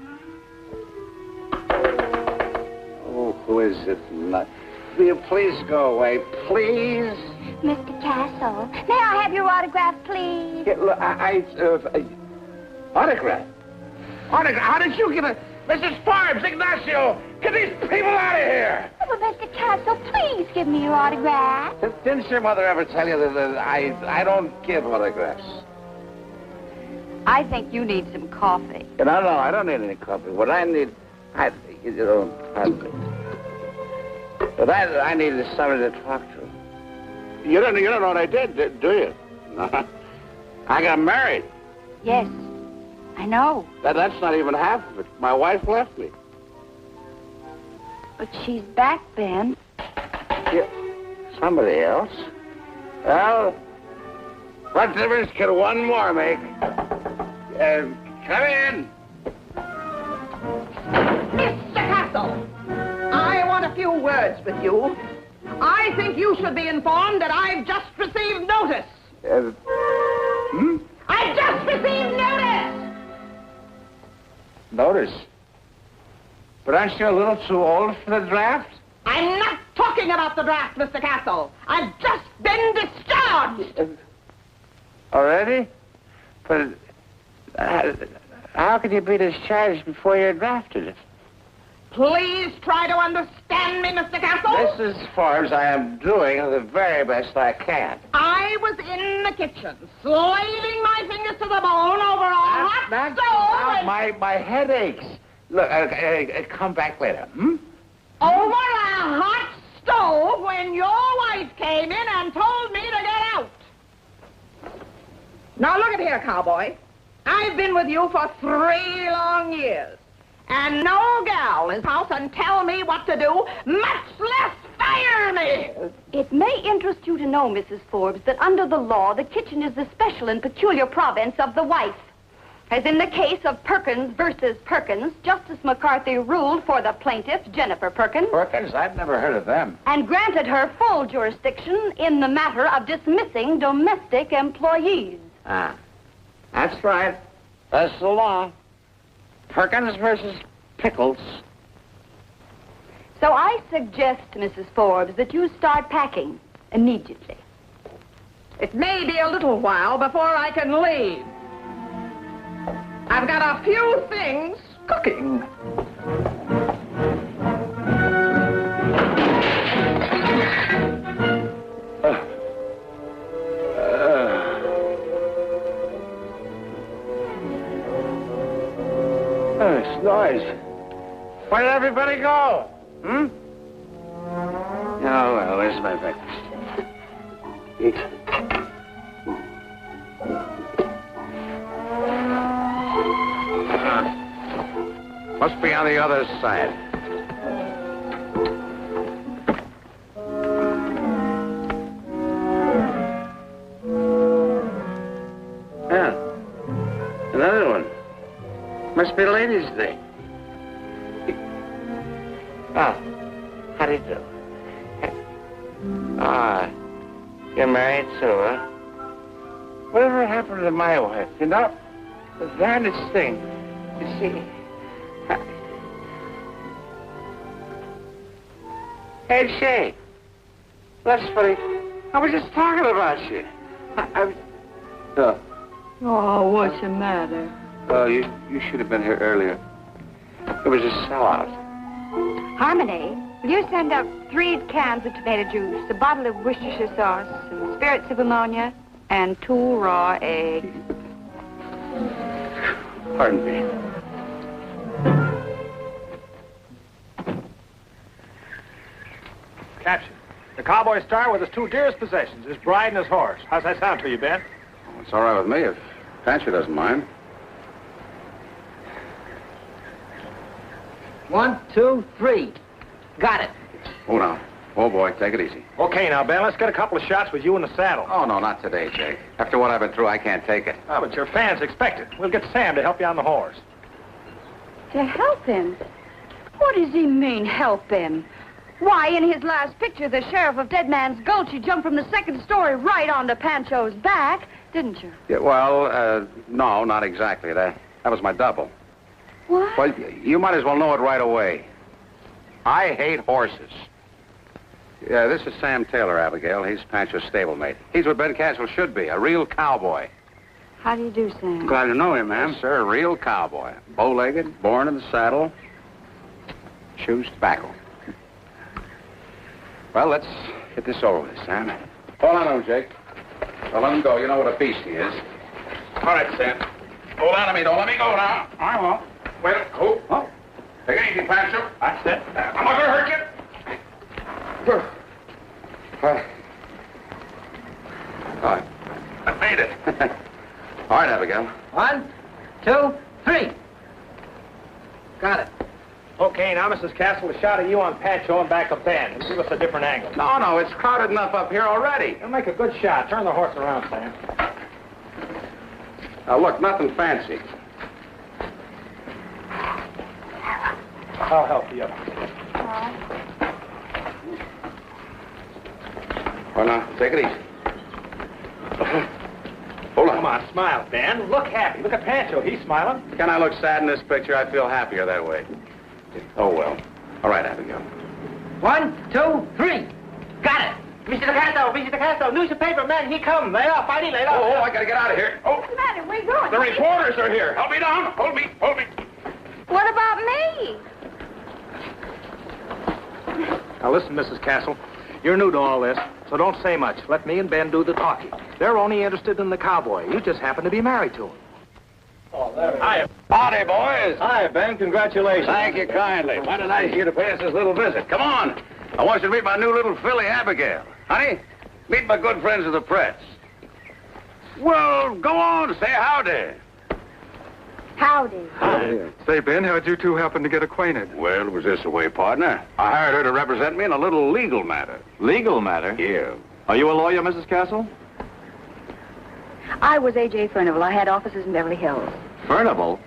Oh, who is it? Will you please go away, please? Mr. Castle, may I have your autograph, please? Yeah, look, autograph? Autograph? How did you get a... Mrs. Forbes, Ignacio, get these people out of here! Oh, well, Mr. Castle, please give me your autograph. Didn't your mother ever tell you that I don't give autographs? I think you need some coffee. No, I don't need any coffee. What I need... pardon me. What I need is somebody to talk to. You don't know what I did, do you? No. I got married. Yes, I know. That's not even half of it. My wife left me. But she's back, Ben. Yeah. Somebody else? Well, what difference can one more make? Come in. Mr. Castle, I want a few words with you. I think you should be informed that I've just received notice. I've just received notice! Notice? But aren't you a little too old for the draft? I'm not talking about the draft, Mr. Castle. I've just been discharged. Already? But how could you be discharged before you're drafted? Please try to understand me, Mr. Castle. Mrs. Forbes, I am doing the very best I can. I was in the kitchen, slaving my fingers to the bone over a hot stove. My head aches. Look, come back later, Over a hot stove when your wife came in and told me to get out. Now, look at here, cowboy. I've been with you for 3 long years. And no gal in this house can tell me what to do, much less fire me. It may interest you to know, Mrs. Forbes, that under the law, the kitchen is the special and peculiar province of the wife. As in the case of Perkins versus Perkins, Justice McCarthy ruled for the plaintiff, Jennifer Perkins. Perkins? I've never heard of them. And granted her full jurisdiction in the matter of dismissing domestic employees. Ah, that's right. That's the law. Perkins versus Pickles. So I suggest, Mrs. Forbes, that you start packing immediately. It may be a little while before I can leave. I've got a few things cooking. It's noise. Where did everybody go? Oh, well, where's my breakfast? Eat. Must be on the other side. Yeah. Another one. Must be Ladies' Day. Oh, how do you do? You're married too, huh? Whatever happened to my wife? You know, the darndest thing. You see... Hey, Shay. That's funny. I was just talking about you. Oh, what's the matter? Oh, you should have been here earlier. It was a sellout. Harmony, will you send up 3 cans of tomato juice, a bottle of Worcestershire sauce, some spirits of ammonia, and 2 raw eggs? Pardon me. Caption. The cowboy star with his 2 dearest possessions, his bride and his horse. How's that sound to you, Ben? It's all right with me if Fancy doesn't mind. 1, 2, 3. Got it. Oh, now. Oh, boy, take it easy. Okay, now, Ben, let's get a couple of shots with you in the saddle. Oh, no, not today, Jake. After what I've been through, I can't take it. Oh, but your fans expect it. We'll get Sam to help you on the horse. To help him? What does he mean, help him? Why, in his last picture, the sheriff of Dead Man's Gulch, you jumped from the second story right onto Pancho's back, didn't you? Yeah, well, no, not exactly. That was my double. What? Well, you might as well know it right away. I hate horses. Yeah, this is Sam Taylor, Abigail. He's Pancho's stablemate. He's what Ben Castle should be, a real cowboy. How do you do, Sam? Glad to know him, ma'am. Yes, sir, a real cowboy. Bow-legged, born in the saddle, chews tobacco. Well, let's get this over with, Sam. Hold on to him, Jake. Don't let him go. You know what a beast he is. All right, Sam. Hold on to me. Don't let me go now. I won't. Wait. Oh. Take it easy, Pancho. That's it. I'm not going to hurt you. All right. I made it. All right, Abigail. 1, 2, 3. Got it. Okay, now, Mrs. Castle, a shot of you on Pancho and back of Ben. Give us a different angle. No, it's crowded enough up here already. It'll make a good shot. Turn the horse around, Sam. Now, look, nothing fancy. I'll help you. Well, now, take it easy. Hold on. Come on, smile, Ben. Look happy. Look at Pancho. He's smiling. Can I look sad in this picture? I feel happier that way. Oh, well. All right, Abigail. 1, 2, 3. Got it. Mr. Castle, newspaper man, he come. Lay off, fighting, lay off. Oh, I gotta get out of here. Oh, What's the matter? Where you going? the reporters are here. Help me down. Hold me. What about me? Now, listen, Mrs. Castle. You're new to all this, so don't say much. Let me and Ben do the talking. They're only interested in the cowboy. You just happen to be married to him. Oh, there. Hi. Howdy, boys. Hi, Ben. Congratulations. Thank you kindly. Mighty nice of you to pay us this little visit. Come on. I want you to meet my new little filly, Abigail. Honey, meet my good friends of the press. Well, go on, say howdy. Howdy. Say, Ben, how'd you two happen to get acquainted? Well, it was this way, partner. I hired her to represent me in a little legal matter. Legal matter? Yeah. Are you a lawyer, Mrs. Castle? I was A.J. Furnival. I had offices in Beverly Hills. Furnival?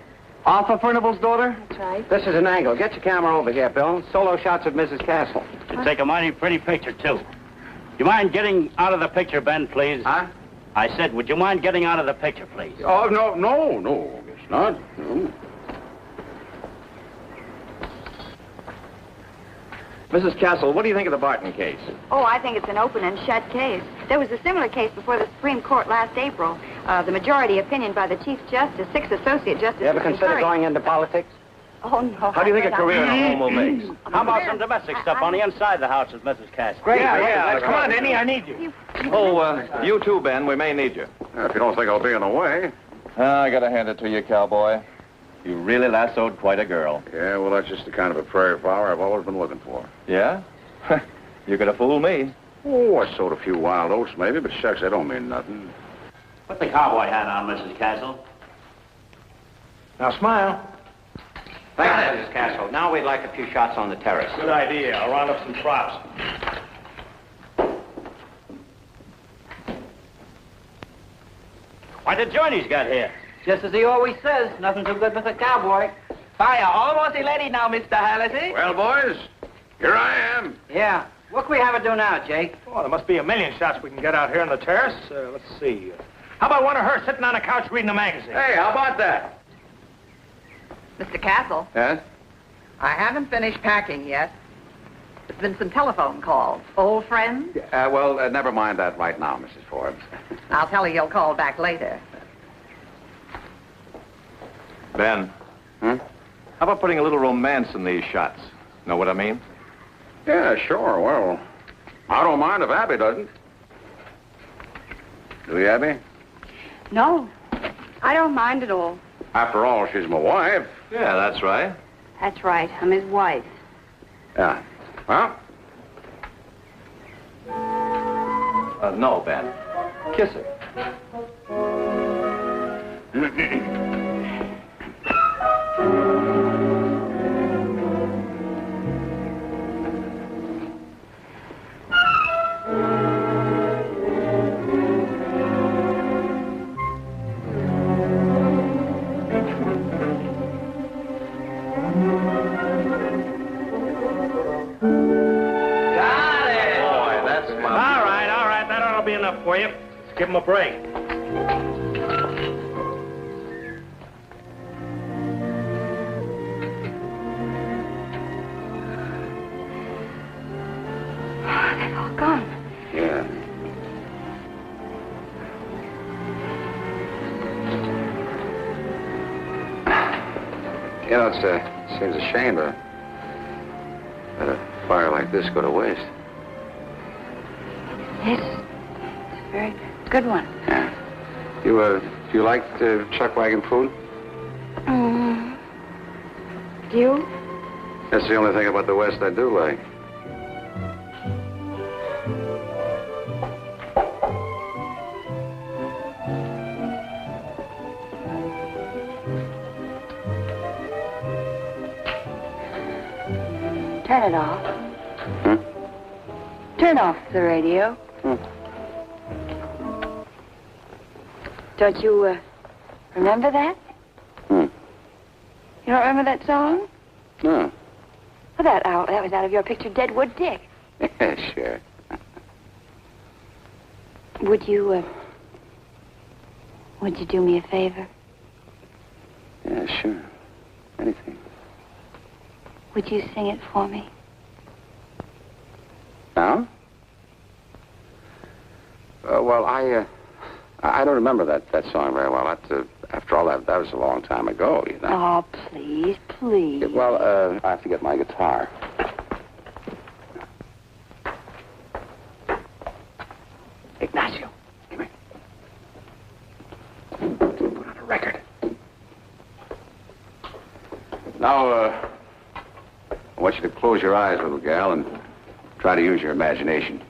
Arthur Furnival's daughter? That's right. This is an angle. Get your camera over here, Bill. Solo shots of Mrs. Castle. You take a mighty pretty picture, too. You mind getting out of the picture, Ben, please? Huh? I said, would you mind getting out of the picture, please? Oh, no, guess not. No. Mrs. Castle, what do you think of the Barton case? Oh, I think it's an open and shut case. There was a similar case before the Supreme Court last April. The majority opinion by the Chief Justice, 6 Associate Justices. You ever consider going into politics? Oh, no. How do you think a career in a home will make? How about some domestic stuff on the inside the house with Mrs. Castle? Great. Yeah. Come on, Denny, I need you. You too, Ben. We may need you. If you don't think I'll be in the way. I gotta hand it to you, cowboy. You really lassoed quite a girl. Yeah, well, that's just the kind of a prairie flower I've always been looking for. Yeah? You could have fooled me. Oh, I sowed a few wild oats, maybe, but shucks, they don't mean nothing. Put the cowboy hat on, Mrs. Castle. Now, smile. Thank you, Mrs. Castle. Now we'd like a few shots on the terrace. Good idea. I'll round up some props. Why, the journey's got here. Just as he always says, nothing too good with a cowboy. Fire, almost ready now, Mr. Hallisey. Well, boys, here I am. Yeah. What can we have it do now, Jake? Oh, there must be a million shots we can get out here on the terrace. Let's see. How about one of her sitting on a couch reading a magazine? Hey, how about that? Mr. Castle, Yes? I haven't finished packing yet. There's been some telephone calls. Old friends? Well, never mind that right now, Mrs. Forbes. I'll tell you you'll call back later. Ben. Huh? How about putting a little romance in these shots? Know what I mean? Yeah, sure. Well, I don't mind if Abby doesn't. Do you, Abby? No, I don't mind at all. After all, she's my wife. Yeah, that's right. That's right. I'm his wife. Yeah. Well? No, Ben. Kiss her. enough for you. Let's give him a break. They've all gone. Yeah. You know, it seems a shame to let a fire like this go to waste. Yes. It's a very good one. Yeah. Do you like chuck wagon food? Do you? That's the only thing about the West I do like. Turn it off. Turn off the radio. Don't you remember that? You don't remember that song? No. Well, that was out of your picture, Deadwood Dick. Yeah, sure. Would you do me a favor? Yeah, sure. Anything. Would you sing it for me? Now? Well, I don't remember that song very well. After all, that was a long time ago, you know. Oh, please, please. Yeah, well, I have to get my guitar. Ignacio, come here. Put on a record. Now, I want you to close your eyes, little gal, and try to use your imagination.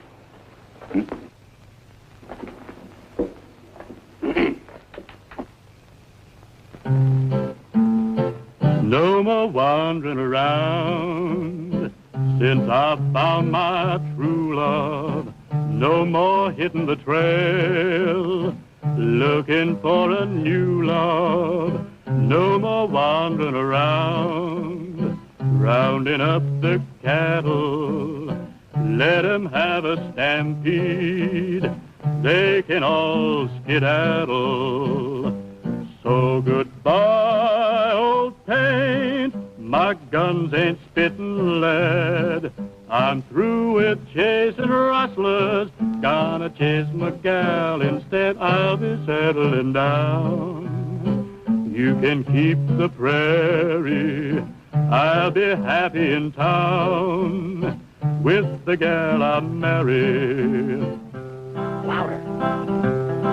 No more wandering around since I found my true love. No more hitting the trail looking for a new love. No more wandering around rounding up the cattle. Let 'em have a stampede. They can all skedaddle. So goodbye, old paint. My guns ain't spitting lead. I'm through with chasing rustlers. Gonna chase my gal instead. I'll be settling down. You can keep the prairie. I'll be happy in town with the gal I marry. Louder.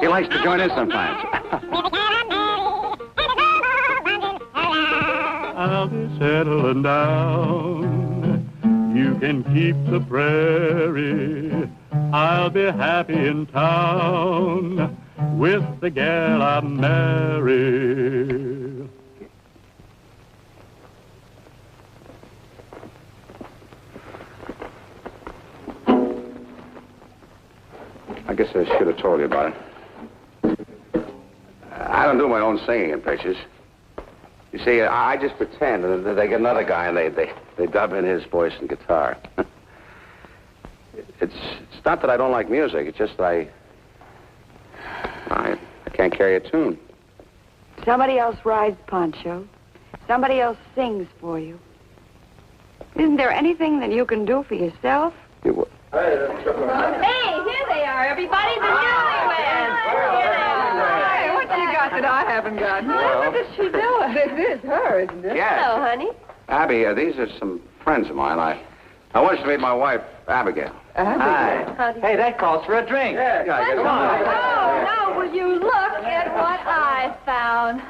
He likes to join in sometimes. I'll be settling down. You can keep the prairie. I'll be happy in town with the gal I marry. I guess I should have told you about it. I don't do my own singing in pictures. You see, I just pretend, and they get another guy, and they dub in his voice and guitar. It's not that I don't like music. It's just that I can't carry a tune. Somebody else rides Poncho. Somebody else sings for you. Isn't there anything that you can do for yourself? Hey, here they are, everybody, the newlyweds. Hey, what you got that I haven't got? Well, What is she doing? This is her, isn't it? Yes. Hello, honey. Abby, these are some friends of mine. I want you to meet my wife, Abigail. Hi. Hey, that calls for a drink. Yeah, get Oh, along. now will you look at what I found?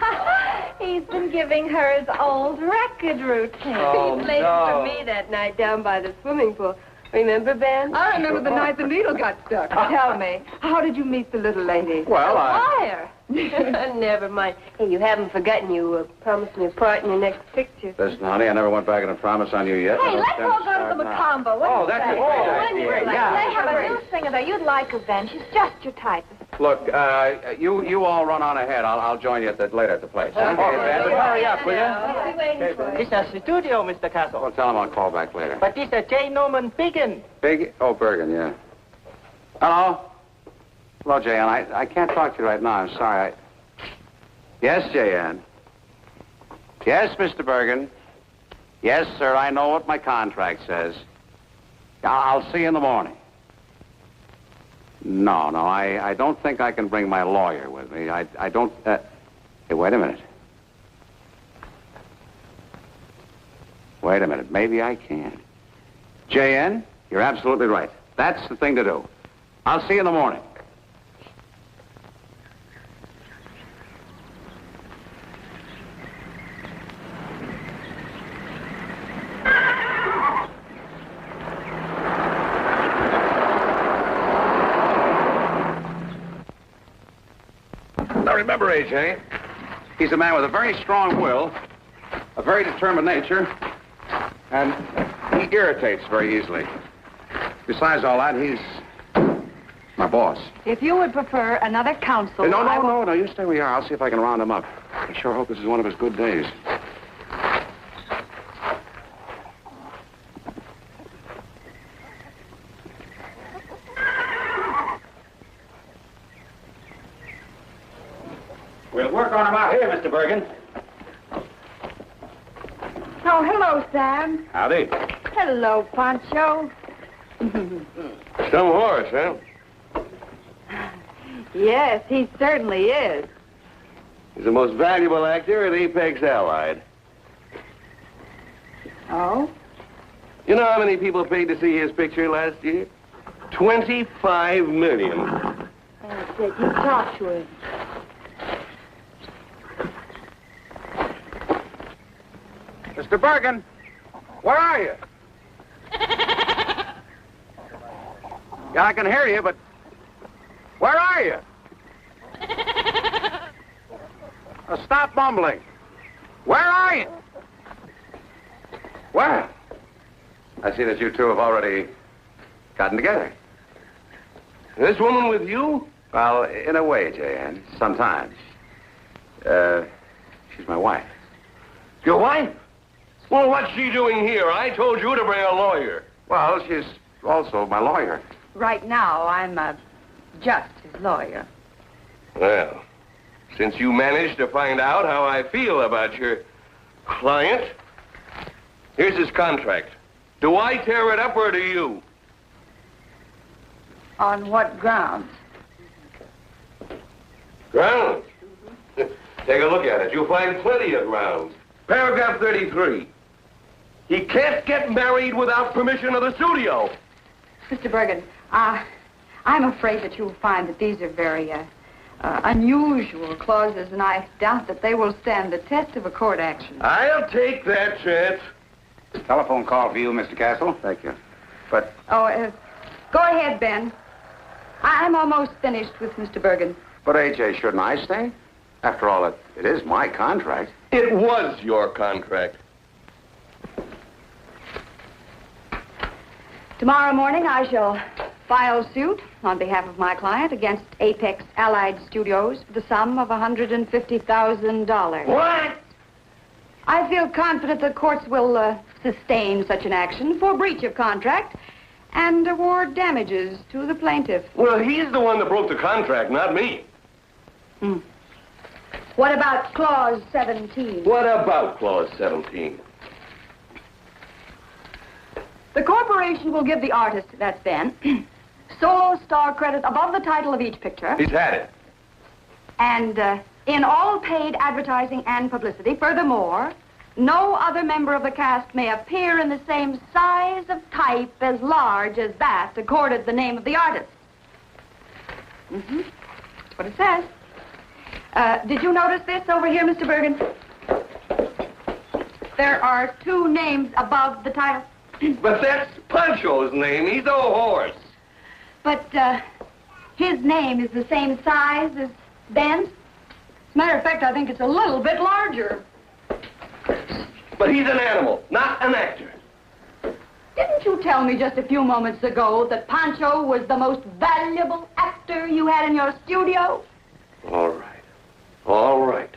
He's been giving her his old record routine. Oh, He played no. for me that night down by the swimming pool. Remember, Ben? I remember the night the needle got stuck. Tell me, how did you meet the little lady? Well, Fire. Never mind. Hey, you haven't forgotten you promised me a part in your next picture. Listen, honey, I never went back on a promise on you yet. Hey, I don't let's stand all to go to start the now. Macombo. What Oh, do you that's a say? great idea. Yeah. They have a new singer there. You'd like her, Ben. She's just your type. Look, you all run on ahead. I'll join you later at the place. Okay, Ben, but hurry up, will you? I'll be waiting for you. It's a studio, Mr. Castle. Well, tell him I'll call back later. But this is J. Norman Biggin. Big? Oh, Bergen, yeah. Hello? Hello, J.N. I can't talk to you right now. I'm sorry. Yes, J.N. Yes, Mr. Bergen. Yes, sir, I know what my contract says. I'll see you in the morning. No, I don't think I can bring my lawyer with me. I don't... Hey, wait a minute. Wait a minute. Maybe I can. J.N., you're absolutely right. That's the thing to do. I'll see you in the morning. Now remember, A.J., he's a man with a very strong will, a very determined nature, and he irritates very easily. Besides all that, he's my boss. If you would prefer another counsel... No, you stay where you are. I'll see if I can round him up. I sure hope this is one of his good days. We'll work on him out here, Mr. Bergen. Oh, hello, Sam. Howdy. Hello, Pancho. Some horse, huh? Yes, he certainly is. He's the most valuable actor at Apex Allied. Oh? You know how many people paid to see his picture last year? 25 million. That's it. You talk to him. Mr. Bergen, where are you? Yeah, I can hear you, but where are you? Stop mumbling. Where are you? Well, I see that you two have already gotten together. This woman with you? Well, in a way, J.N., sometimes. She's my wife. Your wife? Well, what's she doing here? I told you to bring a lawyer. Well, she's also my lawyer. Right now, I'm just his lawyer. Well, since you managed to find out how I feel about your client, here's his contract. Do I tear it up or do you? On what grounds? Grounds? Take a look at it. You'll find plenty of grounds. Paragraph 33. He can't get married without permission of the studio. Mr. Bergen, I'm afraid that you'll find that these are very unusual clauses, and I doubt that they will stand the test of a court action. I'll take that chance. Telephone call for you, Mr. Castle. Thank you. But... Oh, go ahead, Ben. I'm almost finished with Mr. Bergen. But, A.J., shouldn't I stay? After all, it is my contract. It was your contract. Tomorrow morning, I shall file suit on behalf of my client against Apex Allied Studios for the sum of $150,000. What? I feel confident the courts will sustain such an action for breach of contract and award damages to the plaintiff. Well, he's the one that broke the contract, not me. What about Clause 17? What about Clause 17? The corporation will give the artist, that's Ben, solo star credit above the title of each picture. He's had it. And in all paid advertising and publicity. Furthermore, no other member of the cast may appear in the same size of type as large as that accorded the name of the artist. That's what it says. Did you notice this over here, Mr. Bergen? There are two names above the title. But that's Pancho's name. He's a horse. But, his name is the same size as Ben's. As a matter of fact, I think it's a little bit larger. But he's an animal, not an actor. Didn't you tell me just a few moments ago that Pancho was the most valuable actor you had in your studio? All right. All right.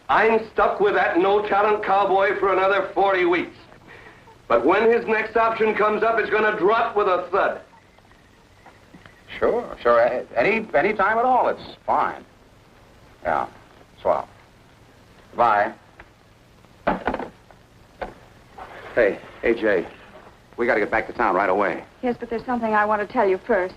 I'm stuck with that no-talent cowboy for another 40 weeks. But when his next option comes up, it's going to drop with a thud. Sure. Any time at all, it's fine. Yeah, swell. Bye. Hey, AJ, we got to get back to town right away. Yes, but there's something I want to tell you first.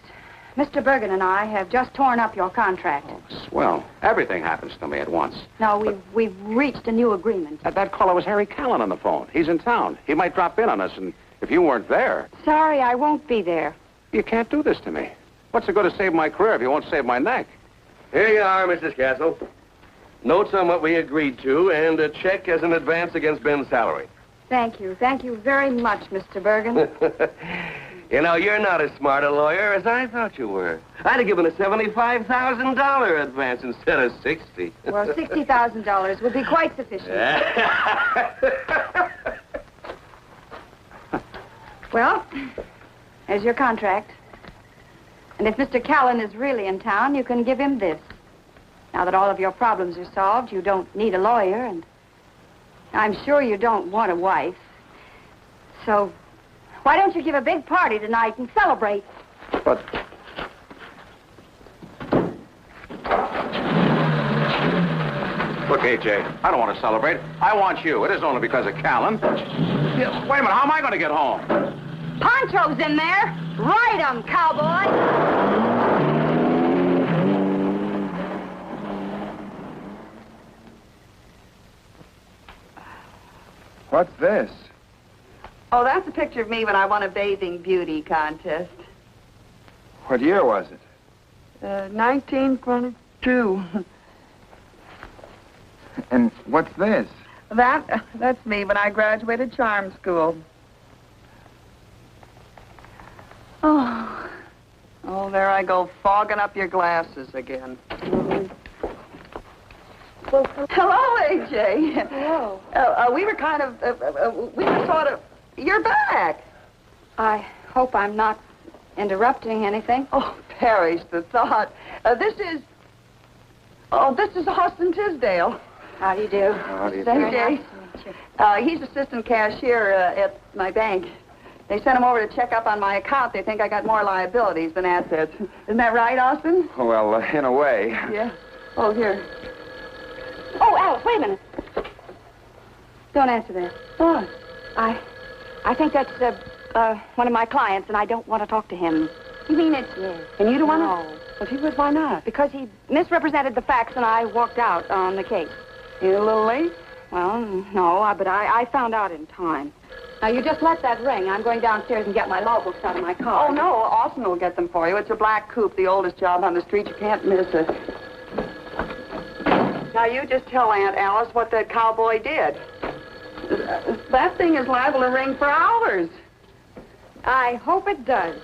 Mr. Bergen and I have just torn up your contract. Oh, swell. Everything happens to me at once. No, we've reached a new agreement. That caller was Harry Callan on the phone. He's in town. He might drop in on us, and if you weren't there... Sorry, I won't be there. You can't do this to me. What's it going to save my career if you won't save my neck? Here you are, Mrs. Castle. Notes on what we agreed to, and a check as an advance against Ben's salary. Thank you. Thank you very much, Mr. Bergen. You know, you're not as smart a lawyer as I thought you were. I'd have given a $75,000 advance instead of $60,000. Well, $60,000 would be quite sufficient. Well, there's your contract. And if Mr. Callan is really in town, you can give him this. Now that all of your problems are solved, you don't need a lawyer, and I'm sure you don't want a wife. So, why don't you give a big party tonight and celebrate? But... Look, AJ, I don't want to celebrate. I want you. It isn't only because of Callan. Yeah, wait a minute, how am I going to get home? Pancho's in there. Ride 'em, cowboy. What's this? Oh, that's a picture of me when I won a bathing beauty contest. What year was it? 1922. And what's this? That's me when I graduated charm school. Oh, there I go, fogging up your glasses again. Well, hello, AJ. Hello. We were kind of, we were sort of, you're back. I hope I'm not interrupting anything. Oh, perish the thought. This is Austin Tisdale. How do you do? How do you do? AJ. He's assistant cashier at my bank. They sent him over to check up on my account. They think I got more liabilities than assets. Isn't that right, Austin? Well, in a way. Yeah. Oh, here. Oh, Alice, wait a minute. Don't answer that. What? I think that's one of my clients, and I don't want to talk to him. You mean it's... Yes. And you don't want to... No. Well, gee whiz, why not? Because he misrepresented the facts, and I walked out on the case. You a little late? Well, no, but I found out in time. Now, you just let that ring. I'm going downstairs and get my law books out of my car. Oh, no, Austin will get them for you. It's a black coupe, the oldest job on the street. You can't miss it. Now, you just tell Aunt Alice what that cowboy did. That thing is liable to ring for hours. I hope it does.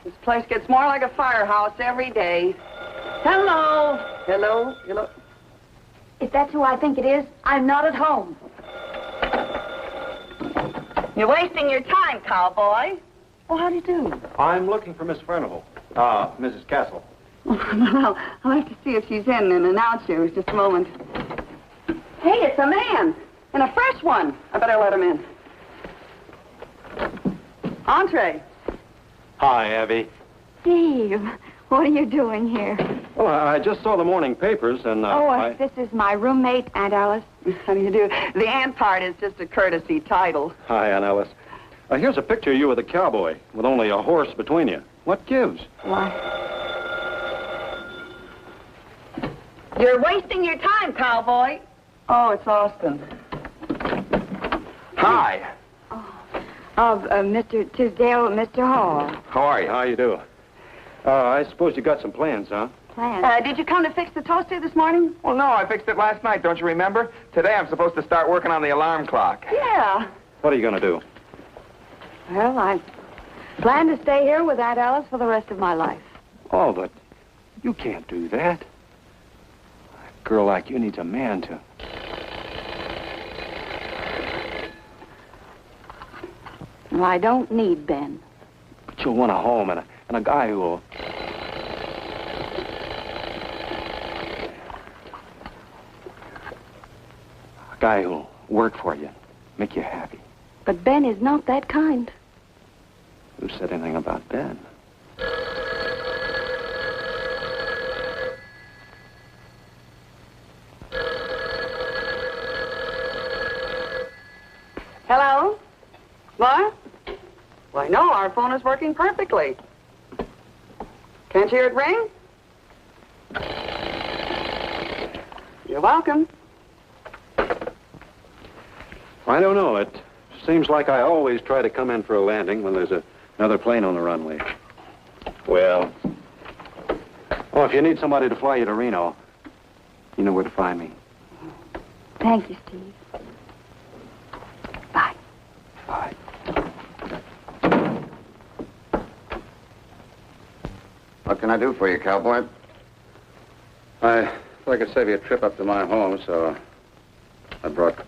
This place gets more like a firehouse every day. Hello. Hello. Hello. If that's who I think it is, I'm not at home. You're wasting your time, cowboy. Oh, how do you do? I'm looking for Miss Furnival. Mrs. Castle. Well, I'll have to see if she's in and announce you. Just a moment. Hey, it's a man. And a fresh one. I better let him in. Entree. Hi, Abby. Steve, what are you doing here? Well, I just saw the morning papers, and This is my roommate, Aunt Alice. How do you do? The aunt part is just a courtesy title. Hi, Aunt Alice. Here's a picture of you with a cowboy, with only a horse between you. What gives? Why? You're wasting your time, cowboy. Oh, it's Austin. Hi. Mr. Tisdale, Mr. Hall. How are you? How you do? I suppose you got some plans, huh? Plans? Did you come to fix the toaster this morning? Well, no, I fixed it last night, don't you remember? Today I'm supposed to start working on the alarm clock. Yeah. What are you going to do? Well, I plan to stay here with Aunt Alice for the rest of my life. Oh, but you can't do that. A girl like you needs a man to... Well, I don't need Ben. But you'll want a home and a guy who will... A guy who'll work for you, make you happy. But Ben is not that kind. Who said anything about Ben? Hello? What? Why, no, our phone is working perfectly. Can't you hear it ring? You're welcome. I don't know. It seems like I always try to come in for a landing when there's another plane on the runway. Well... Oh, if you need somebody to fly you to Reno, you know where to find me. Thank you, Steve. Bye. Bye. What can I do for you, cowboy? I thought I could save you a trip up to my home, so I brought...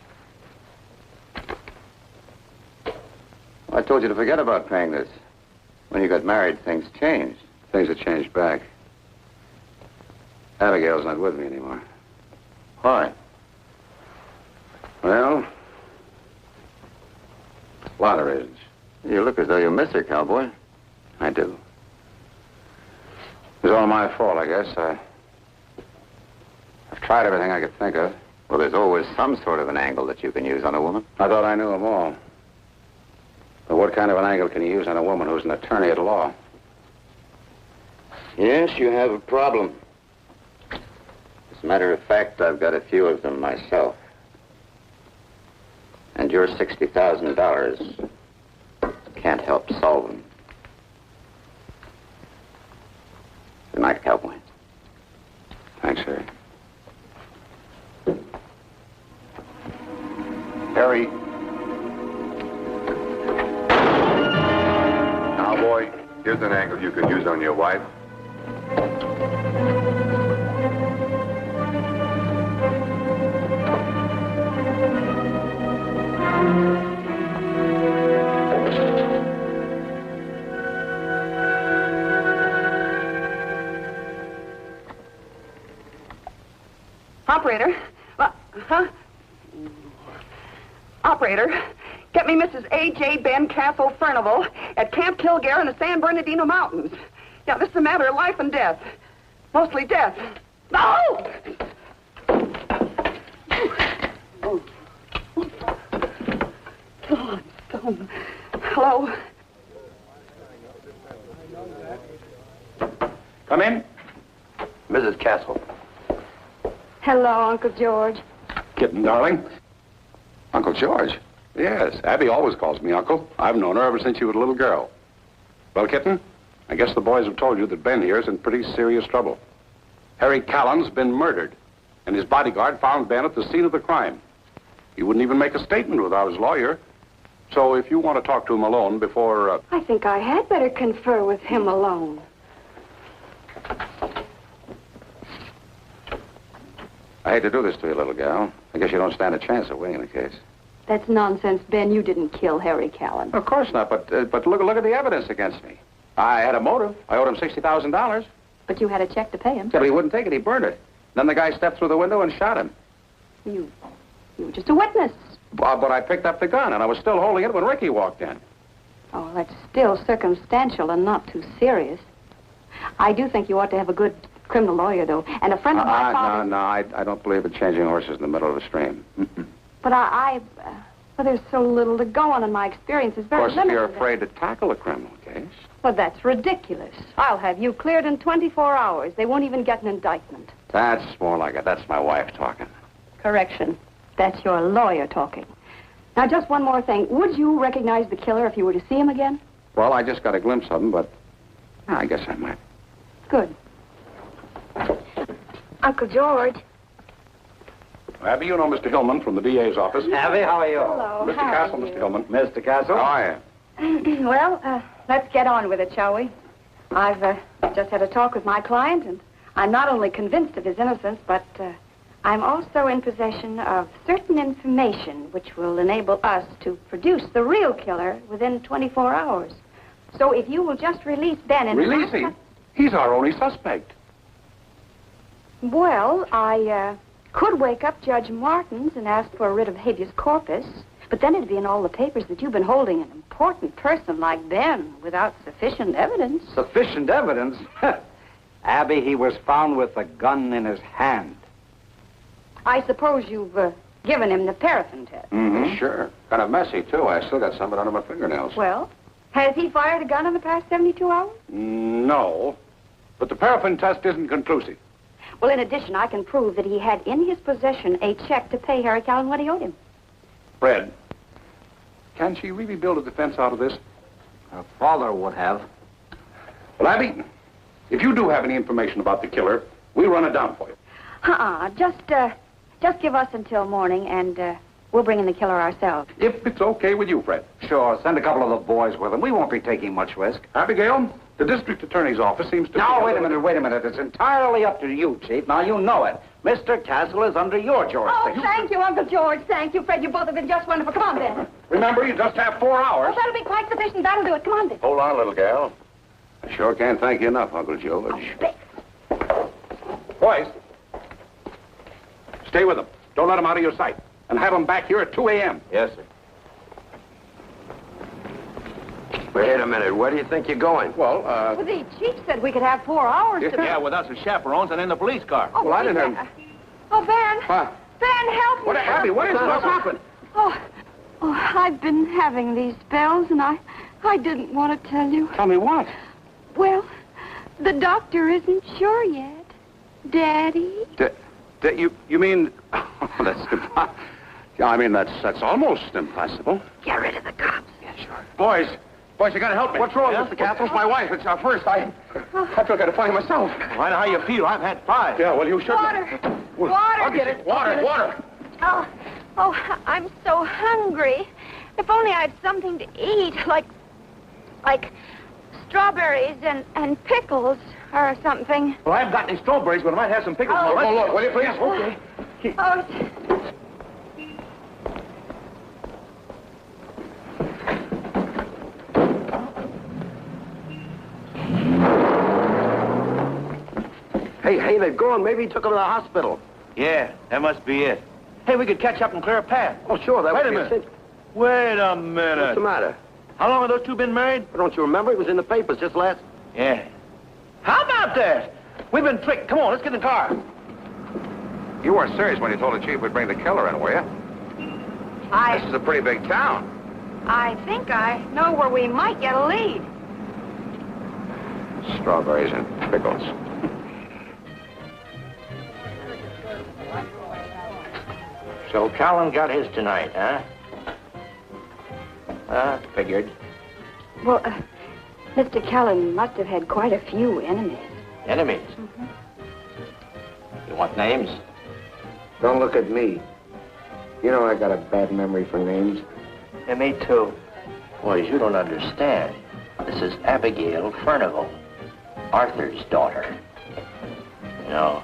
I told you to forget about paying this. When you got married, things changed. Things have changed back. Abigail's not with me anymore. Why? Well, a lot of reasons. You look as though you miss her, cowboy. I do. It was all my fault, I guess. I've tried everything I could think of. Well, there's always some sort of an angle that you can use on a woman. I thought I knew them all. But what kind of an angle can you use on a woman who's an attorney at law? Yes, you have a problem. As a matter of fact, I've got a few of them myself. And your $60,000 can't help solve them. Good night, cowboy. Thanks, Harry. Harry. Cowboy, here's an angle you could use on your wife. Operator? Huh? Operator, get me Mrs. A.J. Ben Castle Furnival at Camp Kilgare in the San Bernardino Mountains. Yeah, this is a matter of life and death. Mostly death. No! God, stone. Hello? Come in. Mrs. Castle. Hello, Uncle George. Kitten, darling. Uncle George? Yes, Abby always calls me Uncle. I've known her ever since she was a little girl. Well, Kitten, I guess the boys have told you that Ben here is in pretty serious trouble. Harry Callan's been murdered, and his bodyguard found Ben at the scene of the crime. He wouldn't even make a statement without his lawyer. So if you want to talk to him alone before... I think I had better confer with him alone. I hate to do this to you, little gal. I guess you don't stand a chance of winning the case. That's nonsense, Ben. You didn't kill Harry Callan. Of course not, but look at the evidence against me. I had a motive. I owed him $60,000. But you had a check to pay him. Yeah, but he wouldn't take it. He burned it. Then the guy stepped through the window and shot him. You were just a witness. But I picked up the gun, and I was still holding it when Ricky walked in. Oh, that's still circumstantial and not too serious. I do think you ought to have a good criminal lawyer, though, and a friend of my father's... No, I don't believe in changing horses in the middle of a stream. But well, there's so little to go on, and my experience is very limited. Of course, if you're afraid to tackle a criminal case... Well, that's ridiculous. I'll have you cleared in 24 hours. They won't even get an indictment. That's more like it. That's my wife talking. Correction. That's your lawyer talking. Now, just one more thing. Would you recognize the killer if you were to see him again? Well, I just got a glimpse of him, but I guess I might. Good. Uncle George. Abby, you know Mr. Hillman from the DA's office. Abby, how are you? Hello. Mr. Castle, Mr. Hillman. Mr. Castle. How are you? Well, let's get on with it, shall we? I've just had a talk with my client, and I'm not only convinced of his innocence, but I'm also in possession of certain information which will enable us to produce the real killer within 24 hours. So if you will just release Ben and... Release him? He's our only suspect. Well, I could wake up Judge Martins and ask for a writ of habeas corpus, but then it'd be in all the papers that you've been holding an important person like Ben without sufficient evidence. Sufficient evidence? Abby, he was found with a gun in his hand. I suppose you've given him the paraffin test. Mm-hmm. Sure. Kind of messy, too. I still got some of it under my fingernails. Well, has he fired a gun in the past 72 hours? No. But the paraffin test isn't conclusive. Well, in addition, I can prove that he had in his possession a check to pay Harry Callan what he owed him. Fred, can she really build a defense out of this? Her father would have. Well, Abby, if you do have any information about the killer, we'll run it down for you. Just give us until morning, and we'll bring in the killer ourselves. If it's okay with you, Fred. Sure, send a couple of the boys with him. We won't be taking much risk. Abigail, the district attorney's office seems to... Now, wait a minute. It's entirely up to you, Chief. Now, you know it. Mr. Castle is under your jurisdiction. Oh, thank you, Uncle George. Thank you, Fred. You both have been just wonderful. Come on, Ben. Remember, you just have 4 hours. Oh, that'll be quite sufficient. That'll do it. Come on, Ben. Hold on, little gal. I sure can't thank you enough, Uncle George. Boys, stay with them. Don't let them out of your sight. And have them back here at 2 a.m. Yes, sir. Wait a minute. Where do you think you're going? Well, Well, the chief said we could have 4 hours to... Yeah, with us as chaperones and in the police car. Oh, well, I didn't have... Oh, Ben. What? Ben, help me. What, Abby, what is it? What's happened? Oh, I've been having these spells, and I didn't want to tell you. Tell me what? Well, the doctor isn't sure yet. Daddy? You mean... Oh, that's... I mean, that's almost impossible. Get rid of the cops. Yeah, sure. Boys, you gotta help me. What's wrong, Mr. Castle? It's my wife. It's our first. I feel gotta find myself. Well, I know how you feel. I've had 5. Yeah, well, you should... Water! I'll get it. Water! Oh, I'm so hungry. If only I had something to eat, like strawberries and pickles or something. Well, I haven't got any strawberries, but I might have some pickles. Oh, look, will you please? Okay. Oh, Hey, they've gone. Maybe he took him to the hospital. Yeah, that must be it. Hey, we could catch up and clear a path. Oh, sure. That Wait would a be minute. Wait a minute. What's the matter? How long have those two been married? Don't you remember? It was in the papers just last... Yeah. How about that? We've been tricked. Come on, let's get in the car. You weren't serious when you told the chief we'd bring the killer in, were you? This is a pretty big town. I think I know where we might get a lead. Strawberries and pickles. So Callan got his tonight, huh? Figured. Well, Mr. Callan must have had quite a few enemies. Enemies? Mm-hmm. You want names? Don't look at me. You know I got a bad memory for names. Yeah, me too. Boys, you don't understand. This is Abigail Furnival, Arthur's daughter. You know,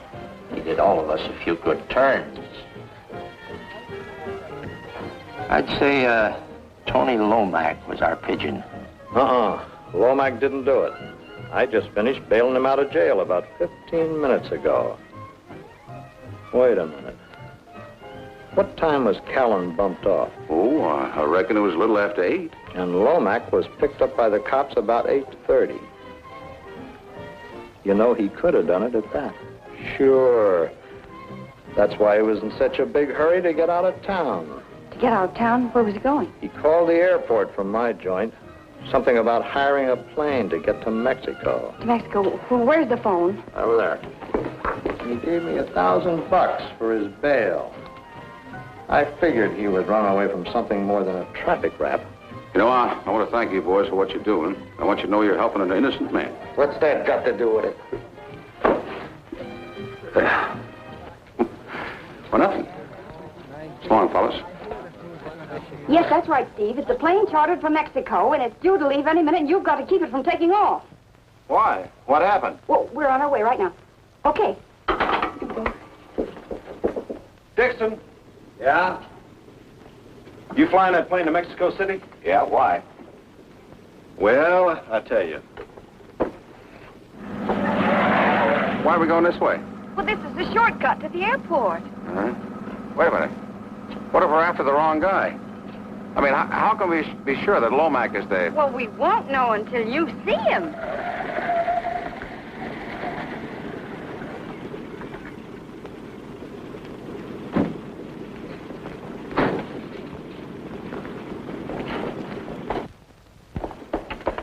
he did all of us a few good turns. I'd say, Tony Lomack was our pigeon. Lomack didn't do it. I just finished bailing him out of jail about 15 minutes ago. Wait a minute. What time was Callan bumped off? Oh, I reckon it was a little after 8. And Lomack was picked up by the cops about 8:30. You know, he could have done it at that. Sure. That's why he was in such a big hurry to get out of town. To get out of town? Where was he going? He called the airport from my joint. Something about hiring a plane to get to Mexico. To Mexico. Well, where's the phone? Over there. He gave me $1,000 for his bail. I figured he would run away from something more than a traffic rap. You know, I want to thank you boys for what you're doing. I want you to know you're helping an innocent man. What's that got to do with it? fellas. Yes, that's right, Steve. It's a plane chartered from Mexico, and it's due to leave any minute, and you've got to keep it from taking off. Why? What happened? Well, we're on our way right now. Okay. Dixon. Yeah? You flying that plane to Mexico City? Yeah, why? Well, I tell you. Why are we going this way? Well, this is the shortcut to the airport. Huh? Wait a minute. What if we're after the wrong guy? I mean, how can we be sure that Lomac is the... Well, we won't know until you see him.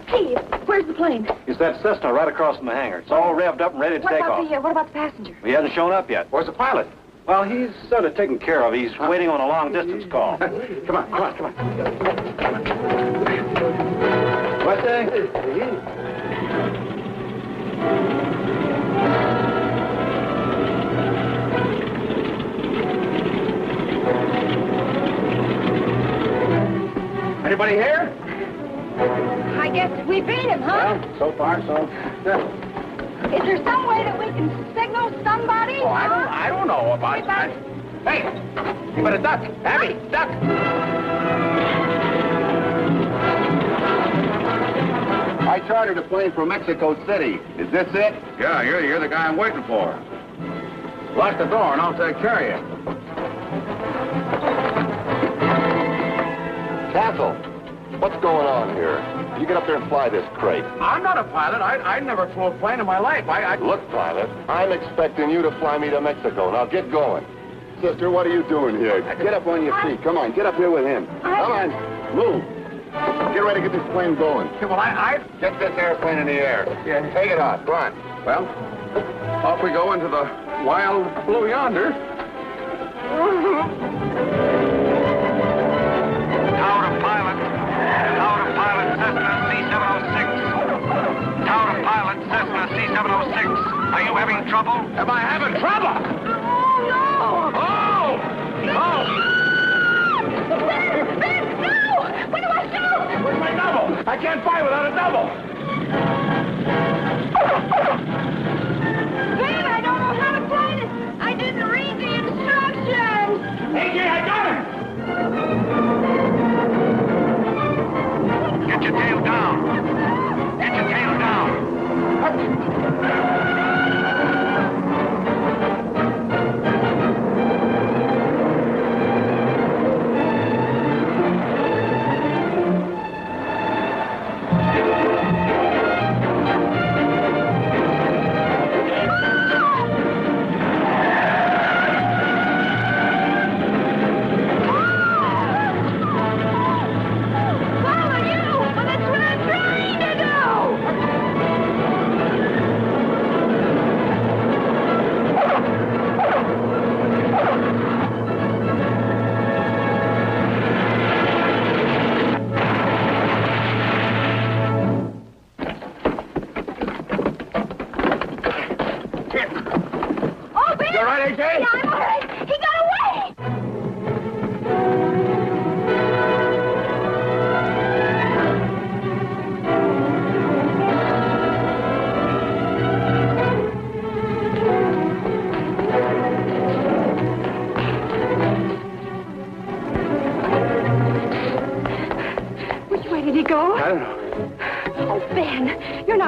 Steve, where's the plane? It's that Cessna right across from the hangar. It's all revved up and ready to take off. What about the passenger? He hasn't shown up yet. Where's the pilot? Well, he's sort of taken care of. He's waiting on a long-distance call. Come on. What's that? Anybody here? I guess we beat him, huh? Well, so far, so good. Is there some way that we can signal somebody? Oh, I don't know about that. Hey, you better duck. Abby, duck. I chartered a plane from Mexico City. Is this it? Yeah, you're the guy I'm waiting for. Lock the door and I'll take care of you. Castle, what's going on here? You get up there and fly this crate. I'm not a pilot. I never flew a plane in my life. Look, pilot, I'm expecting you to fly me to Mexico. Now get going. Sister, what are you doing here? Get up on your feet. Come on, get up here with him. Come on, move. Get ready to get this plane going. Yeah, well, I Get this airplane in the air. Yeah. Take it off. Go on. Well, off we go into the wild blue yonder. Tower of pilot Cessna C-706. Tower of pilot Cessna C-706. Are you having trouble? Am I having trouble? Oh, no! Ben, no! What do I do? Where's my double? I can't fly without a double. Ben, I don't know how to play this. I didn't read the instructions. AJ, I got him! Get your tail down. Get your tail down.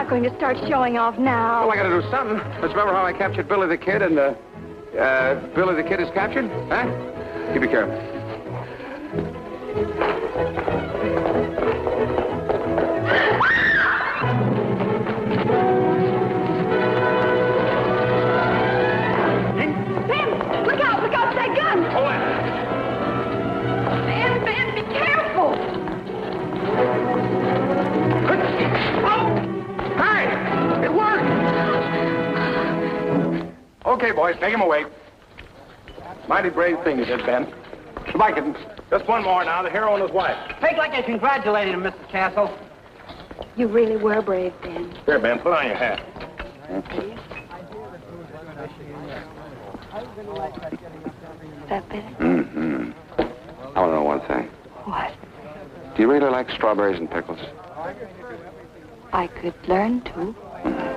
Going to start showing off now. Well, I gotta do something. Let's remember how I captured Billy the Kid and, Billy the Kid is captured? Huh? You be careful. Ben, look out for that gun. Hold it. Ben, be careful. Hey! It worked! Okay, boys, take him away. Mighty brave thing you did, Ben. Goodbye, kittens. Just one more now, the hero and his wife. Take like I congratulated him, Mrs. Castle. You really were brave, Ben. Here, Ben, put on your hat. Is that better? Mm-hmm. I want to know one thing. What? Do you really like strawberries and pickles? I could learn to. Mm-hmm.